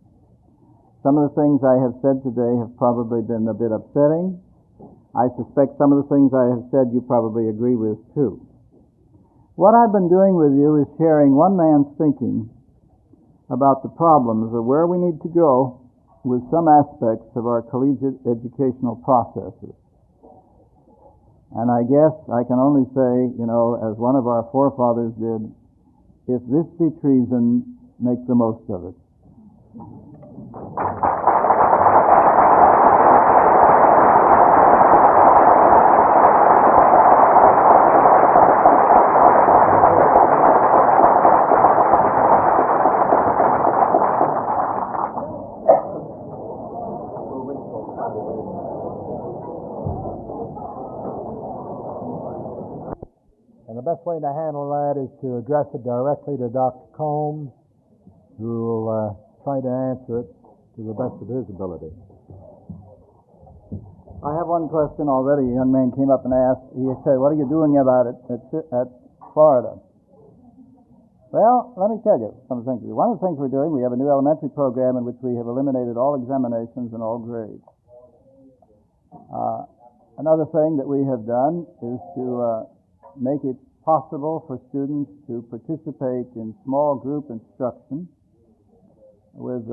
Some of the things I have said today have probably been a bit upsetting. I suspect some of the things I have said you probably agree with too. What I've been doing with you is sharing one man's thinking about the problems of where we need to go with some aspects of our collegiate educational processes. And I guess I can only say, as one of our forefathers did, if this be treason, make the most of it. And the best way to handle that is to address it directly to Dr. Combs, who will try to answer it to the best of his ability. I have one question already. A young man came up and asked, he said, what are you doing about it at Florida? Well, let me tell you some of the things. One of the things we're doing, we have a new elementary program in which we have eliminated all examinations and all grades. Another thing that we have done is to make it possible for students to participate in small group instruction with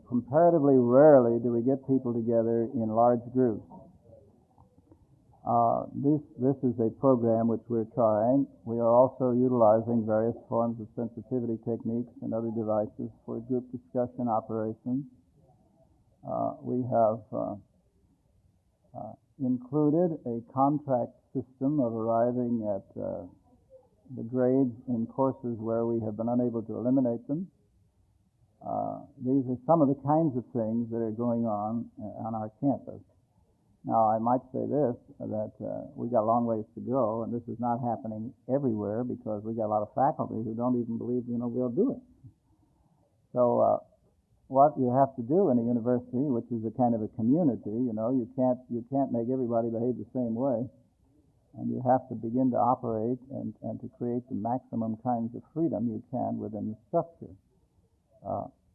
comparatively rarely do we get people together in large groups. This is a program which we're trying. We are also utilizing various forms of sensitivity techniques and other devices for group discussion operations. We have included a contract system of arriving at the grades in courses where we have been unable to eliminate them. These are some of the kinds of things that are going on our campus. Now, I might say this, that we got a long ways to go, and this is not happening everywhere because we got a lot of faculty who don't even believe, we'll do it. So what you have to do in a university, which is a kind of a community, you can't make everybody behave the same way, and you have to begin to operate and to create the maximum kinds of freedom you can within the structure.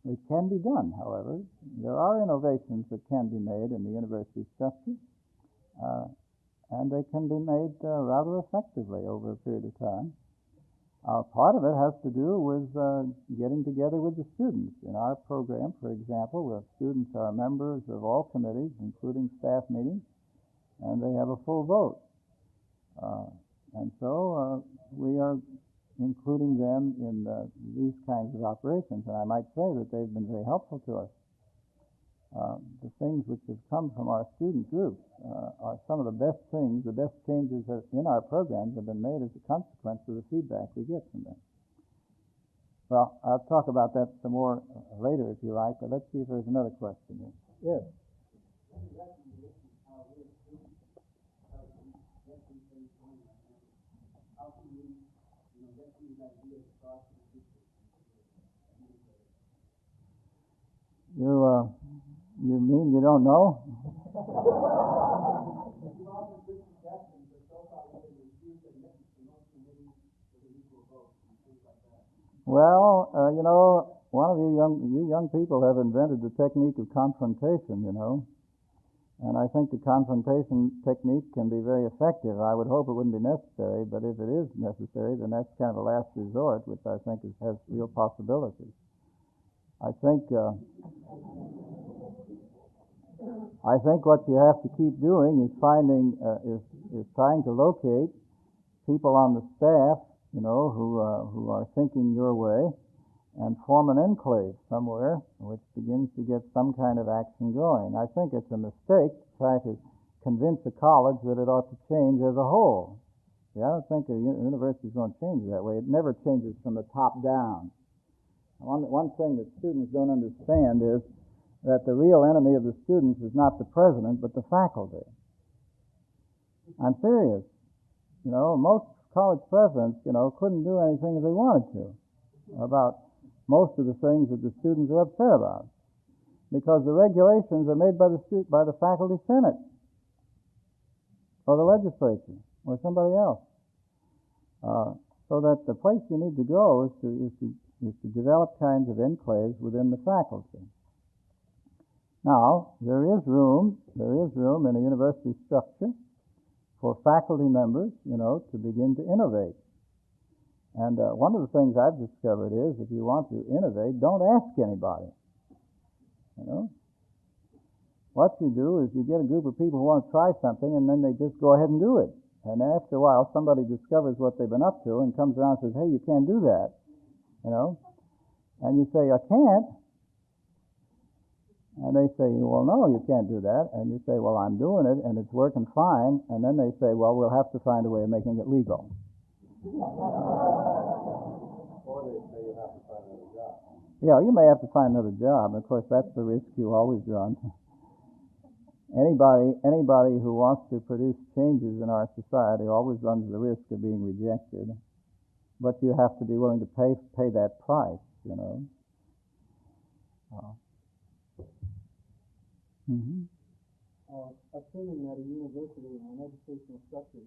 It can be done, however. There are innovations that can be made in the university structure, and they can be made rather effectively over a period of time. Part of it has to do with getting together with the students. In our program, for example, where students are members of all committees, including staff meetings, and they have a full vote. And so we are including them in these kinds of operations, and I might say that they've been very helpful to us. The things which have come from our student groups are some of the best things, the best changes in our programs have been made as a consequence of the feedback we get from them. Well, I'll talk about that some more later if you like, but let's see if there's another question here. Yes? You mean you don't know? Well, one of you young people have invented the technique of confrontation, and I think the confrontation technique can be very effective. I would hope it wouldn't be necessary, but if it is necessary, then that's kind of a last resort, which I think has real possibilities. I think what you have to keep doing is is trying to locate people on the staff, who are thinking your way, and form an enclave somewhere which begins to get some kind of action going. I think it's a mistake to try to convince a college that it ought to change as a whole. See, I don't think a university is going to change that way. It never changes from the top down. One thing that students don't understand is that the real enemy of the students is not the president, but the faculty. I'm serious. Most college presidents, couldn't do anything if they wanted to about most of the things that the students are upset about, because the regulations are made by the faculty senate or the legislature or somebody else. So that the place you need to go is to develop kinds of enclaves within the faculty. Now, there is room in a university structure for faculty members, to begin to innovate. And one of the things I've discovered is if you want to innovate, don't ask anybody. What you do is you get a group of people who want to try something, and then they just go ahead and do it. And after a while, somebody discovers what they've been up to and comes around and says, hey, you can't do that. And you say, I can't. And they say, well, no, you can't do that. And you say, well, I'm doing it, and it's working fine. And then they say, well, we'll have to find a way of making it legal. Or they say you have to find another job. Yeah, you may have to find another job. Of course, that's the risk you always run. Anybody who wants to produce changes in our society always runs the risk of being rejected. But you have to be willing to pay that price, Assuming that a university or an educational structure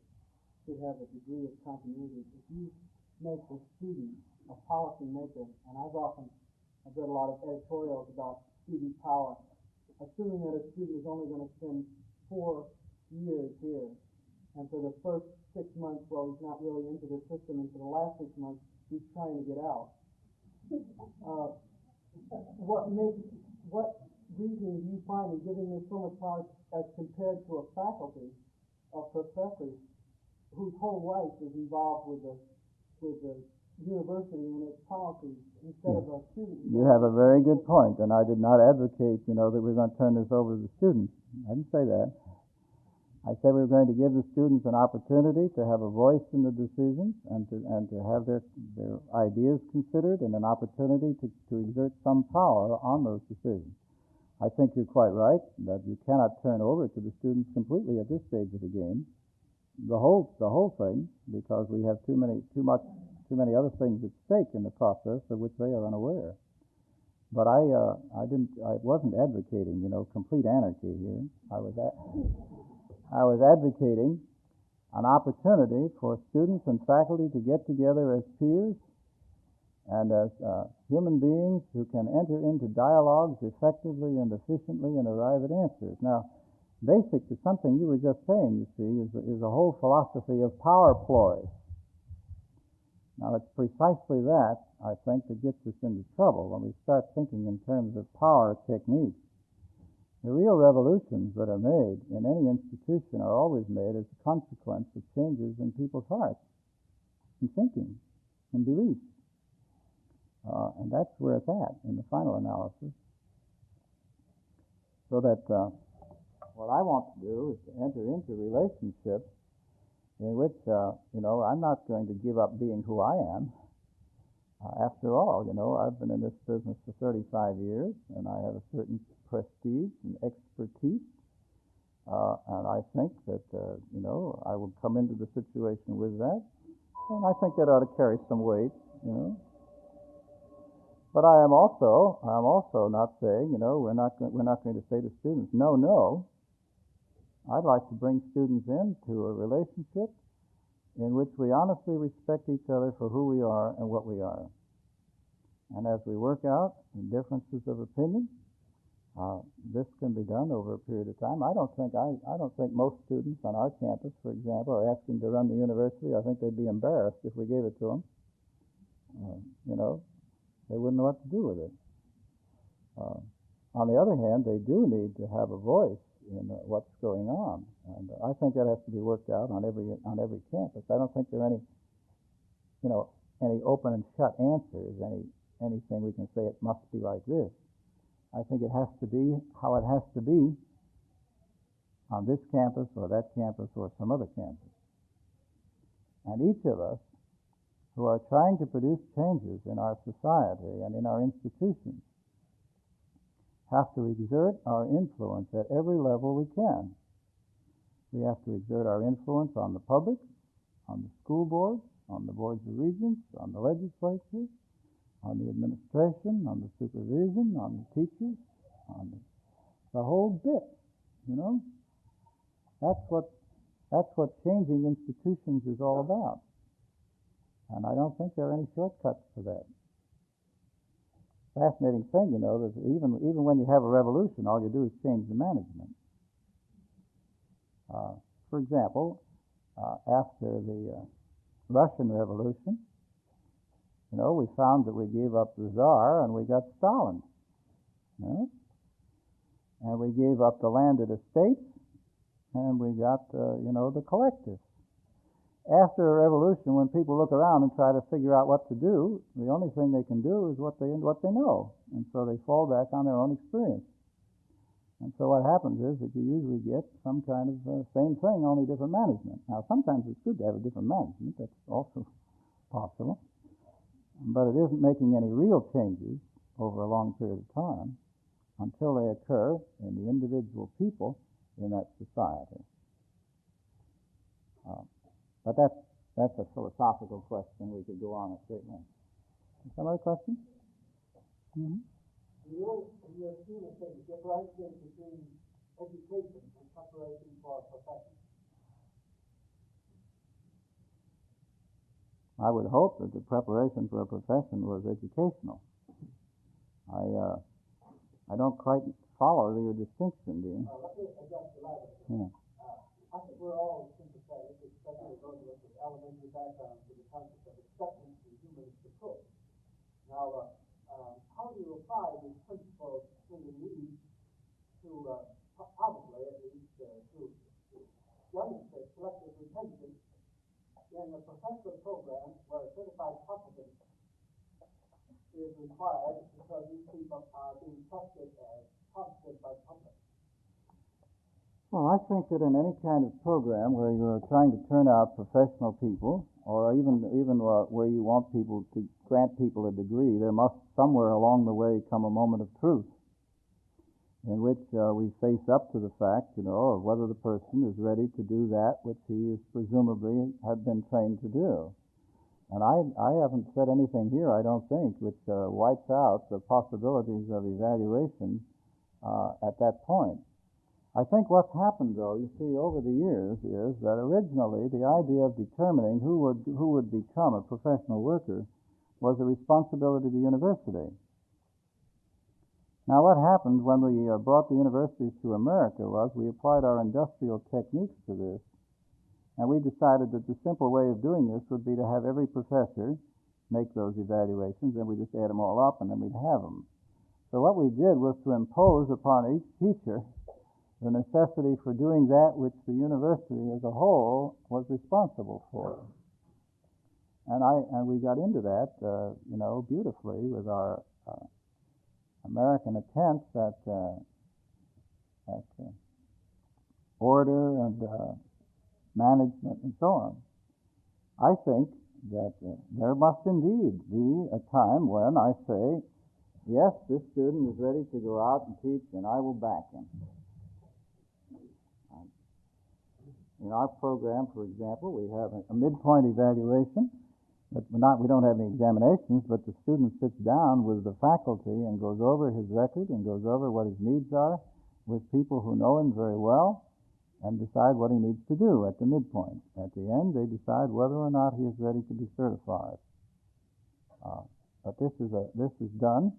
should have a degree of continuity, if you make the student a policy maker, and I've read a lot of editorials about student power, assuming that a student is only going to spend 4 years here, and for the first 6 months, well, he's not really into the system, and for the last 6 months, he's trying to get out. what reasoning do you find in giving them so much power as compared to a faculty of professors whose whole life is involved with the university and its policies instead of a student? You have a very good point, and I did not advocate, that we're going to turn this over to the students. I didn't say that. I said we were going to give the students an opportunity to have a voice in the decisions and to have their ideas considered and an opportunity to exert some power on those decisions. I think you're quite right that you cannot turn over to the students completely at this stage of the game, the whole thing, because we have too many other things at stake in the process of which they are unaware. But I wasn't advocating, complete anarchy here. I was advocating an opportunity for students and faculty to get together as peers and as human beings who can enter into dialogues effectively and efficiently and arrive at answers. Now, basic to something you were just saying, you see, is a whole philosophy of power ploys. Now, it's precisely that, I think, that gets us into trouble when we start thinking in terms of power techniques. The real revolutions that are made in any institution are always made as a consequence of changes in people's hearts, in thinking, in beliefs. And that's where it's at in the final analysis. So that what I want to do is to enter into relationships in which, I'm not going to give up being who I am. After all, I've been in this business for 35 years, and I have a certain prestige and expertise. And I think that, I will come into the situation with that. And I think that ought to carry some weight, But I am also not saying, we're not going to say to students, no. I'd like to bring students into a relationship in which we honestly respect each other for who we are and what we are. And as we work out the differences of opinion, this can be done over a period of time. I don't think most students on our campus, for example, are asking to run the university. I think they'd be embarrassed if we gave it to them. They wouldn't know what to do with it. On the other hand, they do need to have a voice in what's going on, and I think that has to be worked out on every campus. I don't think there are any open and shut answers, anything we can say it must be like this. I think it has to be how it has to be on this campus or that campus or some other campus. And each of us who are trying to produce changes in our society and in our institutions have to exert our influence at every level we can. We have to exert our influence on the public, on the school boards, on the boards of regents, on the legislature, on the administration, on the supervision, on the teachers, on the whole bit, That's what changing institutions is all about. And I don't think there are any shortcuts to that. Fascinating thing, that even when you have a revolution, all you do is change the management. For example, after the Russian Revolution, we found that we gave up the Tsar and we got Stalin. And we gave up the landed estates and we got, the collectives. After a revolution, when people look around and try to figure out what to do, the only thing they can do is what they know. And so they fall back on their own experience. And so what happens is that you usually get some kind of same thing, only different management. Now, sometimes it's good to have a different management. That's also possible. But it isn't making any real changes over a long period of time until they occur in the individual people in that society. But that's a philosophical question. We could go on at great length. Some other questions? Mm-hmm. Your students say the differentiation between education and preparation for a profession. I would hope that the preparation for a profession was educational. I don't quite follow your distinction, Dean. Let me adjust the latter. Yeah. I think we're all sympathetic, especially those of us with elementary backgrounds, to the concept of acceptance in human approach. Now, how do you apply in the professional program where a certified publicist is required because these people are being trusted as publicists by the public? Well, I think that in any kind of program where you're trying to turn out professional people, or even where you want people to grant people a degree, there must somewhere along the way come a moment of truth in which we face up to the fact, of whether the person is ready to do that which he is presumably had been trained to do. And I haven't said anything here, I don't think, which wipes out the possibilities of evaluation at that point. I think what's happened, though, you see, over the years is that originally the idea of determining who would become a professional worker was a responsibility of the university. Now, what happened when we brought the universities to America was we applied our industrial techniques to this, and we decided that the simple way of doing this would be to have every professor make those evaluations, and we just add them all up, and then we'd have them. So what we did was to impose upon each teacher the necessity for doing that which the university as a whole was responsible for. And we got into that, beautifully with our American attempts at order and management and so on. I think that there must indeed be a time when I say, yes, this student is ready to go out and teach, and I will back him. In our program, for example, we have a midpoint evaluation, but we don't have any examinations, but the student sits down with the faculty and goes over his record and goes over what his needs are with people who know him very well and decide what he needs to do at the midpoint. At the end, they decide whether or not he is ready to be certified. But this is done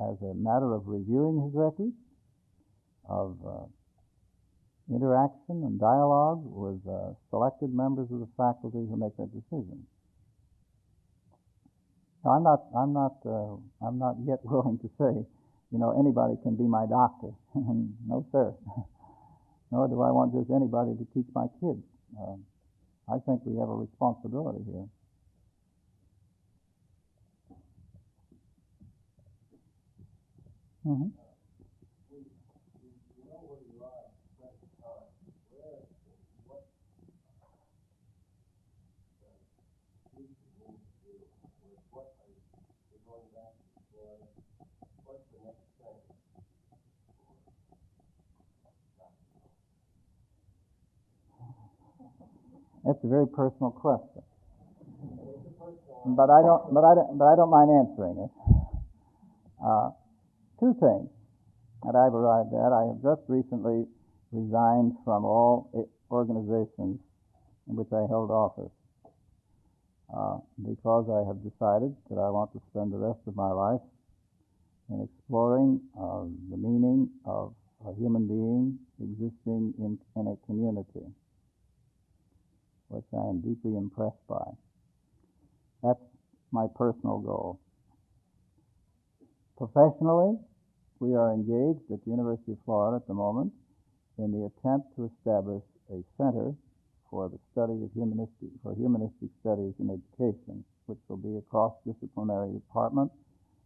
as a matter of reviewing his record, of interaction and dialogue with selected members of the faculty who make that decision. Now, I'm not yet willing to say, anybody can be my doctor. No, sir. Nor do I want just anybody to teach my kids. I think we have a responsibility here. Mm-hmm. That's a very personal question, but I don't mind answering it. Two things that I've arrived at. I have just recently resigned from all organizations in which I held office because I have decided that I want to spend the rest of my life in exploring the meaning of a human being existing in a community, which I am deeply impressed by. That's my personal goal. Professionally, we are engaged at the University of Florida at the moment in the attempt to establish a center for the study of humanistic studies in education, which will be a cross-disciplinary department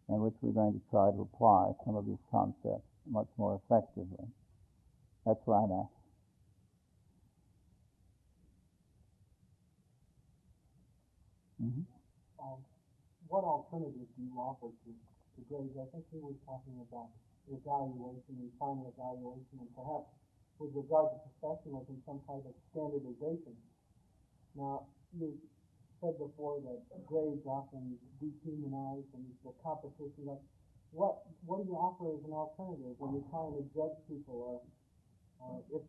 in which we're going to try to apply some of these concepts much more effectively. That's where I'm at. Mm-hmm. What alternatives do you offer to grades? I think he was talking about evaluation and final evaluation, and perhaps with regard to professionalism, some type of standardization. Now, you said before that grades often dehumanize and the competition. What do you offer as an alternative when you're trying to judge people, or if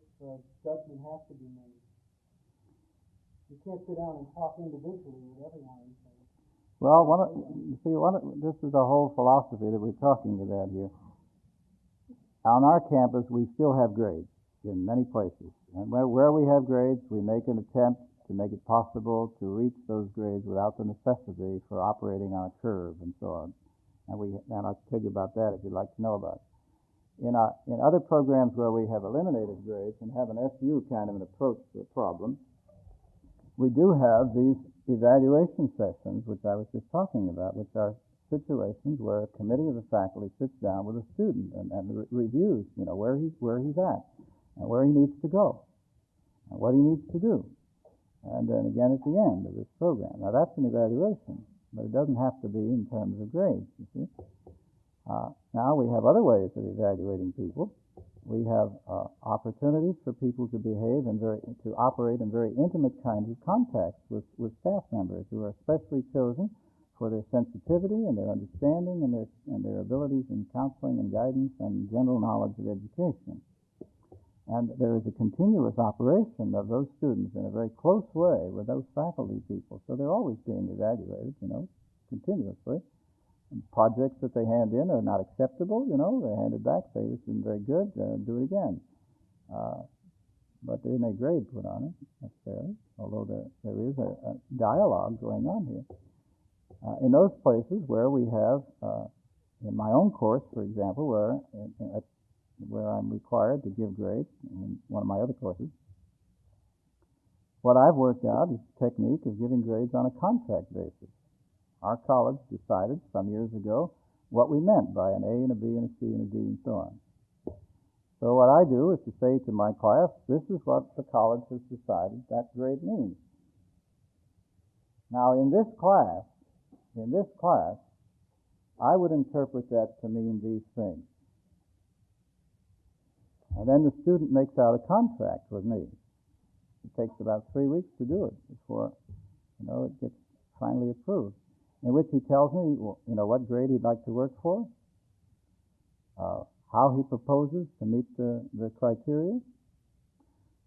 judgment has to be made? You can't sit down and talk individually with everyone. So. Well, this is the whole philosophy that we're talking about here. On our campus, we still have grades in many places. And where we have grades, we make an attempt to make it possible to reach those grades without the necessity for operating on a curve and so on. And I'll tell you about that if you'd like to know about it. In other programs where we have eliminated grades and have an SU kind of an approach to the problem, we do have these evaluation sessions, which I was just talking about, which are situations where a committee of the faculty sits down with a student and reviews, where he's at, and where he needs to go, and what he needs to do. And then again at the end of this program. Now that's an evaluation, but it doesn't have to be in terms of grades, you see. Now we have other ways of evaluating people. We have opportunities for people to behave and to operate in very intimate kinds of contacts with staff members who are specially chosen for their sensitivity and their understanding and their abilities in counseling and guidance and general knowledge of education. And there is a continuous operation of those students in a very close way with those faculty people. So they're always being evaluated, continuously. And projects that they hand in are not acceptable, they're handed back, say this isn't very good, do it again. But there isn't a grade put on it, necessarily, although there is a dialogue going on here. In those places where we have, in my own course, for example, where I'm required to give grades in one of my other courses, what I've worked out is the technique of giving grades on a contract basis. Our college decided some years ago what we meant by an A and a B and a C and a D and so on. So what I do is to say to my class, this is what the college has decided that grade means. Now in this class, I would interpret that to mean these things. And then the student makes out a contract with me. It takes about 3 weeks to do it before, it gets finally approved, in which he tells me, what grade he'd like to work for, how he proposes to meet the criteria,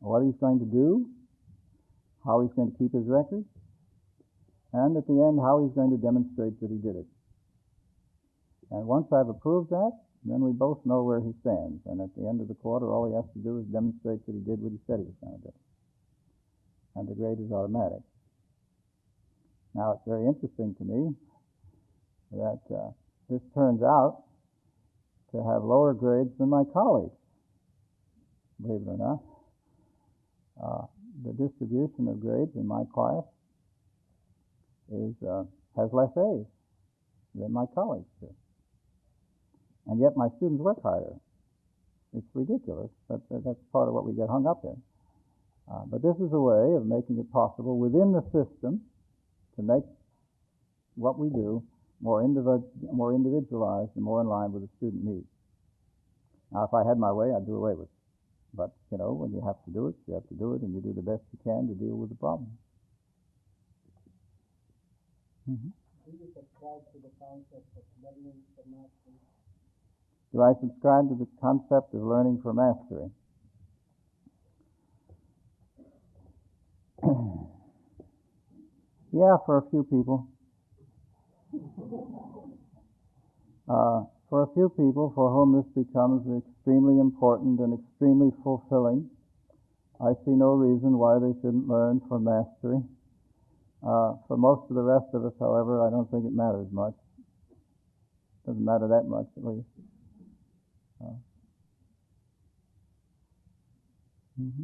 what he's going to do, how he's going to keep his record, and at the end, how he's going to demonstrate that he did it. And once I've approved that, then we both know where he stands. And at the end of the quarter, all he has to do is demonstrate that he did what he said he was going to do. And the grade is automatic. Now, it's very interesting to me that this turns out to have lower grades than my colleagues, believe it or not. The distribution of grades in my class has less A's than my colleagues do. And yet my students work harder. It's ridiculous, but that's part of what we get hung up in. But this is a way of making it possible within the system to make what we do more individualized and more in line with the student needs. Now, if I had my way, I'd do away with it. But, when you have to do it, you have to do it, and you do the best you can to deal with the problem. Mm-hmm. Do you subscribe to the concept of learning for mastery? Do I subscribe to the concept of learning for mastery? Yeah, for a few people. For a few people for whom this becomes extremely important and extremely fulfilling, I see no reason why they shouldn't learn for mastery. For most of the rest of us, however, I don't think it matters much. Doesn't matter that much, at least. In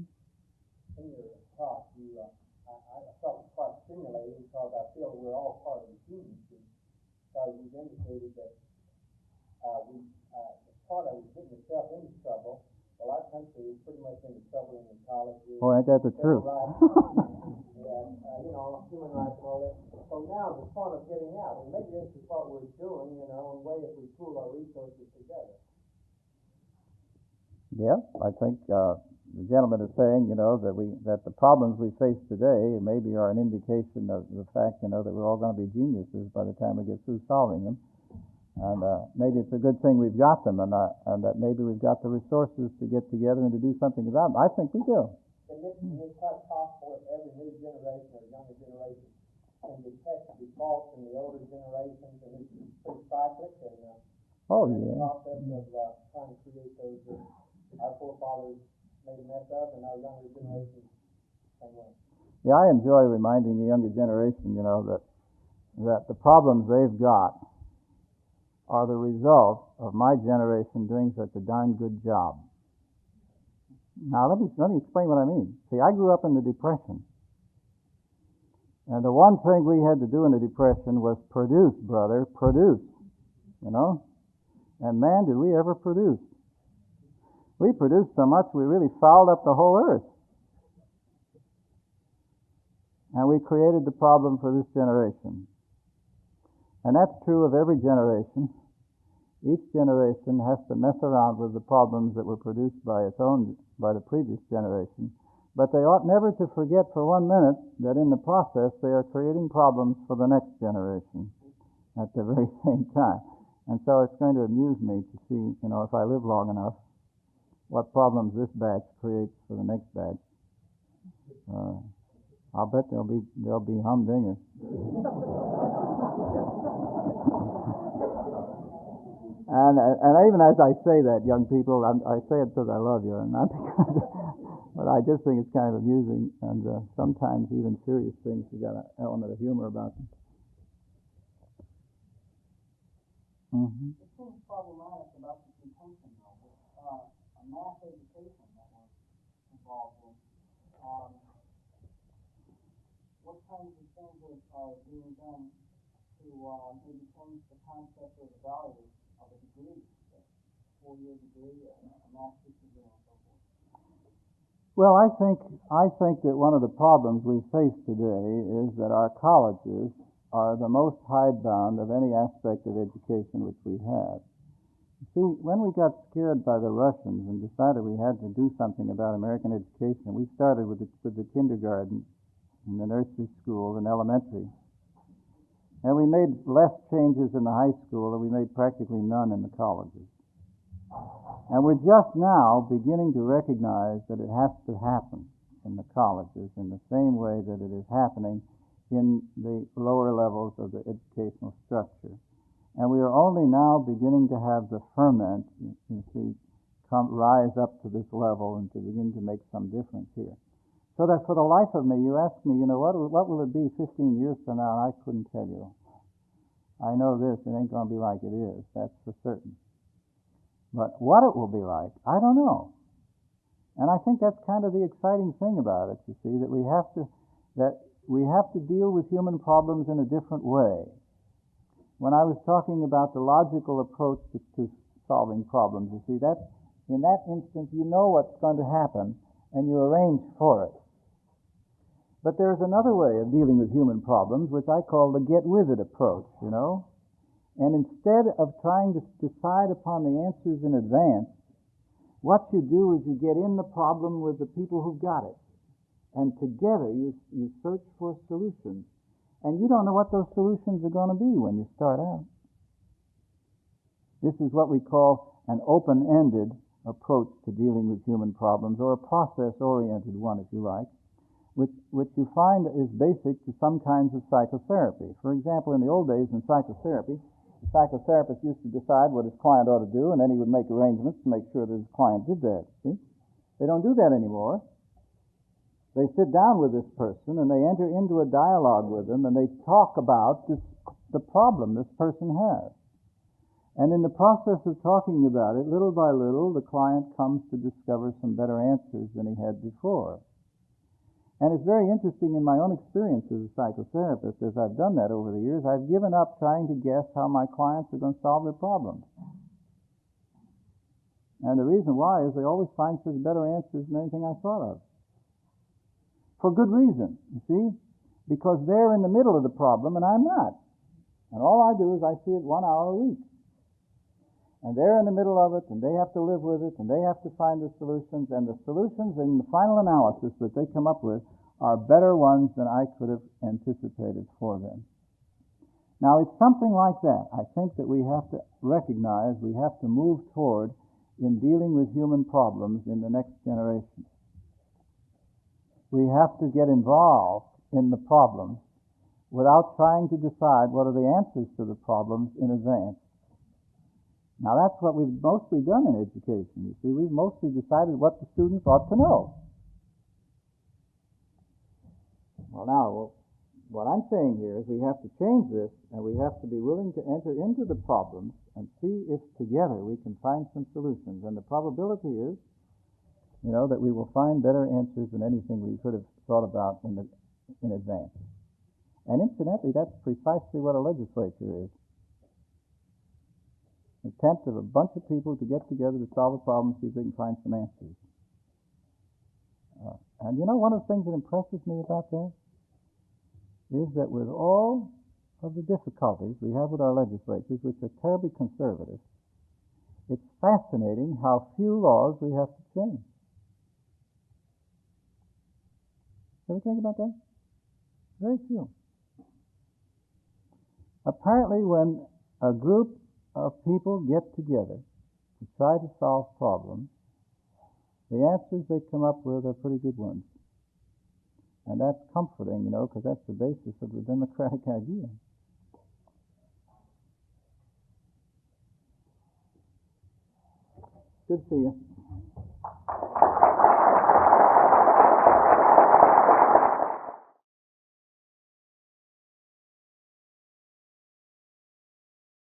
your talk, I felt it quite stimulating because I feel we're all part of the human team. So you've indicated that part of it getting yourself into trouble. Well, our country is pretty much into trouble in the colleges. Oh, ain't that the truth? And, human rights and all that. So now the fun of getting out. And maybe this is what we're doing in our own way if we pool our resources together. Yeah, I think the gentleman is saying, that the problems we face today maybe are an indication of the fact, that we're all going to be geniuses by the time we get through solving them. And maybe it's a good thing we've got them, and that maybe we've got the resources to get together and to do something about them. I think we do. And it's quite possible that every new generation or younger generation can detect the faults in the older generations, and it's pretty cyclic. And the process of trying to create those our forefathers made a mess of, and our younger generation same way. Yeah, I enjoy reminding the younger generation, that the problems they've got are the result of my generation doing such a darn good job. Now, let me explain what I mean. See, I grew up in the Depression. And the one thing we had to do in the Depression was produce, brother, produce, you know. And man, did we ever produce. We produced so much we really fouled up the whole earth. And we created the problem for this generation. And that's true of every generation. Each generation has to mess around with the problems that were produced by the previous generation. But they ought never to forget for 1 minute that in the process they are creating problems for the next generation at the very same time. And so it's going to amuse me to see, if I live long enough, what problems this batch creates for the next batch. I'll bet they'll be humdingers. And even as I say that, young people, I say it because I love you, and not because. But I just think it's kind of amusing, and sometimes even serious things have got an element of humor about them. Mm-hmm. It seems problematic about the contention, though, with a math education that we're involved in. What kinds of things are being done to maybe change the concept or the value of a degree, a 4-year degree, a master's degree, and so forth? Well, I think that one of the problems we face today is that our colleges are the most hidebound of any aspect of education which we have. You see, when we got scared by the Russians and decided we had to do something about American education, we started with the kindergarten and the nursery school and elementary. And we made less changes in the high school, and we made practically none in the colleges. And we're just now beginning to recognize that it has to happen in the colleges in the same way that it is happening in the lower levels of the educational structure. And we are only now beginning to have the ferment, you see, rise up to this level and to begin to make some difference here. So that for the life of me, you ask me, what will it be 15 years from now? And I couldn't tell you. I know this, it ain't going to be like it is, that's for certain. But what it will be like, I don't know. And I think that's kind of the exciting thing about it, you see, that we have to deal with human problems in a different way. When I was talking about the logical approach to solving problems, you see, that in that instance you know what's going to happen and you arrange for it. But there's another way of dealing with human problems, which I call the get-with-it approach, And instead of trying to decide upon the answers in advance, what you do is you get in the problem with the people who've got it. And together you search for solutions. And you don't know what those solutions are going to be when you start out. This is what we call an open-ended approach to dealing with human problems, or a process-oriented one, if you like, which you find is basic to some kinds of psychotherapy. For example, in the old days in psychotherapy, the psychotherapist used to decide what his client ought to do, and then he would make arrangements to make sure that his client did that. See? They don't do that anymore. They sit down with this person, and they enter into a dialogue with him, and they talk about the problem this person has. And in the process of talking about it, little by little, the client comes to discover some better answers than he had before. And it's very interesting in my own experience as a psychotherapist, as I've done that over the years, I've given up trying to guess how my clients are going to solve their problems. And the reason why is they always find such better answers than anything I thought of. For good reason, you see? Because they're in the middle of the problem and I'm not. And all I do is I see it 1 hour a week. And they're in the middle of it, and they have to live with it, and they have to find the solutions, and the solutions in the final analysis that they come up with are better ones than I could have anticipated for them. Now, it's something like that, I think, that we have to recognize, we have to move toward in dealing with human problems in the next generation. We have to get involved in the problems without trying to decide what are the answers to the problems in advance. Now, that's what we've mostly done in education. You see, we've mostly decided what the students ought to know. Well, now, what I'm saying here is we have to change this, and we have to be willing to enter into the problems and see if together we can find some solutions. And the probability is, that we will find better answers than anything we could have thought about in advance. And incidentally, that's precisely what a legislature is. An attempt of a bunch of people to get together to solve a problem, see if they can find some answers. And you know, one of the things that impresses me about that is that with all of the difficulties we have with our legislatures, which are terribly conservative, it's fascinating how few laws we have to change. Ever think about that? Very few. Apparently, when a group of people get together to try to solve problems, the answers they come up with are pretty good ones. And that's comforting, you know, because that's the basis of the democratic idea. Good to see you.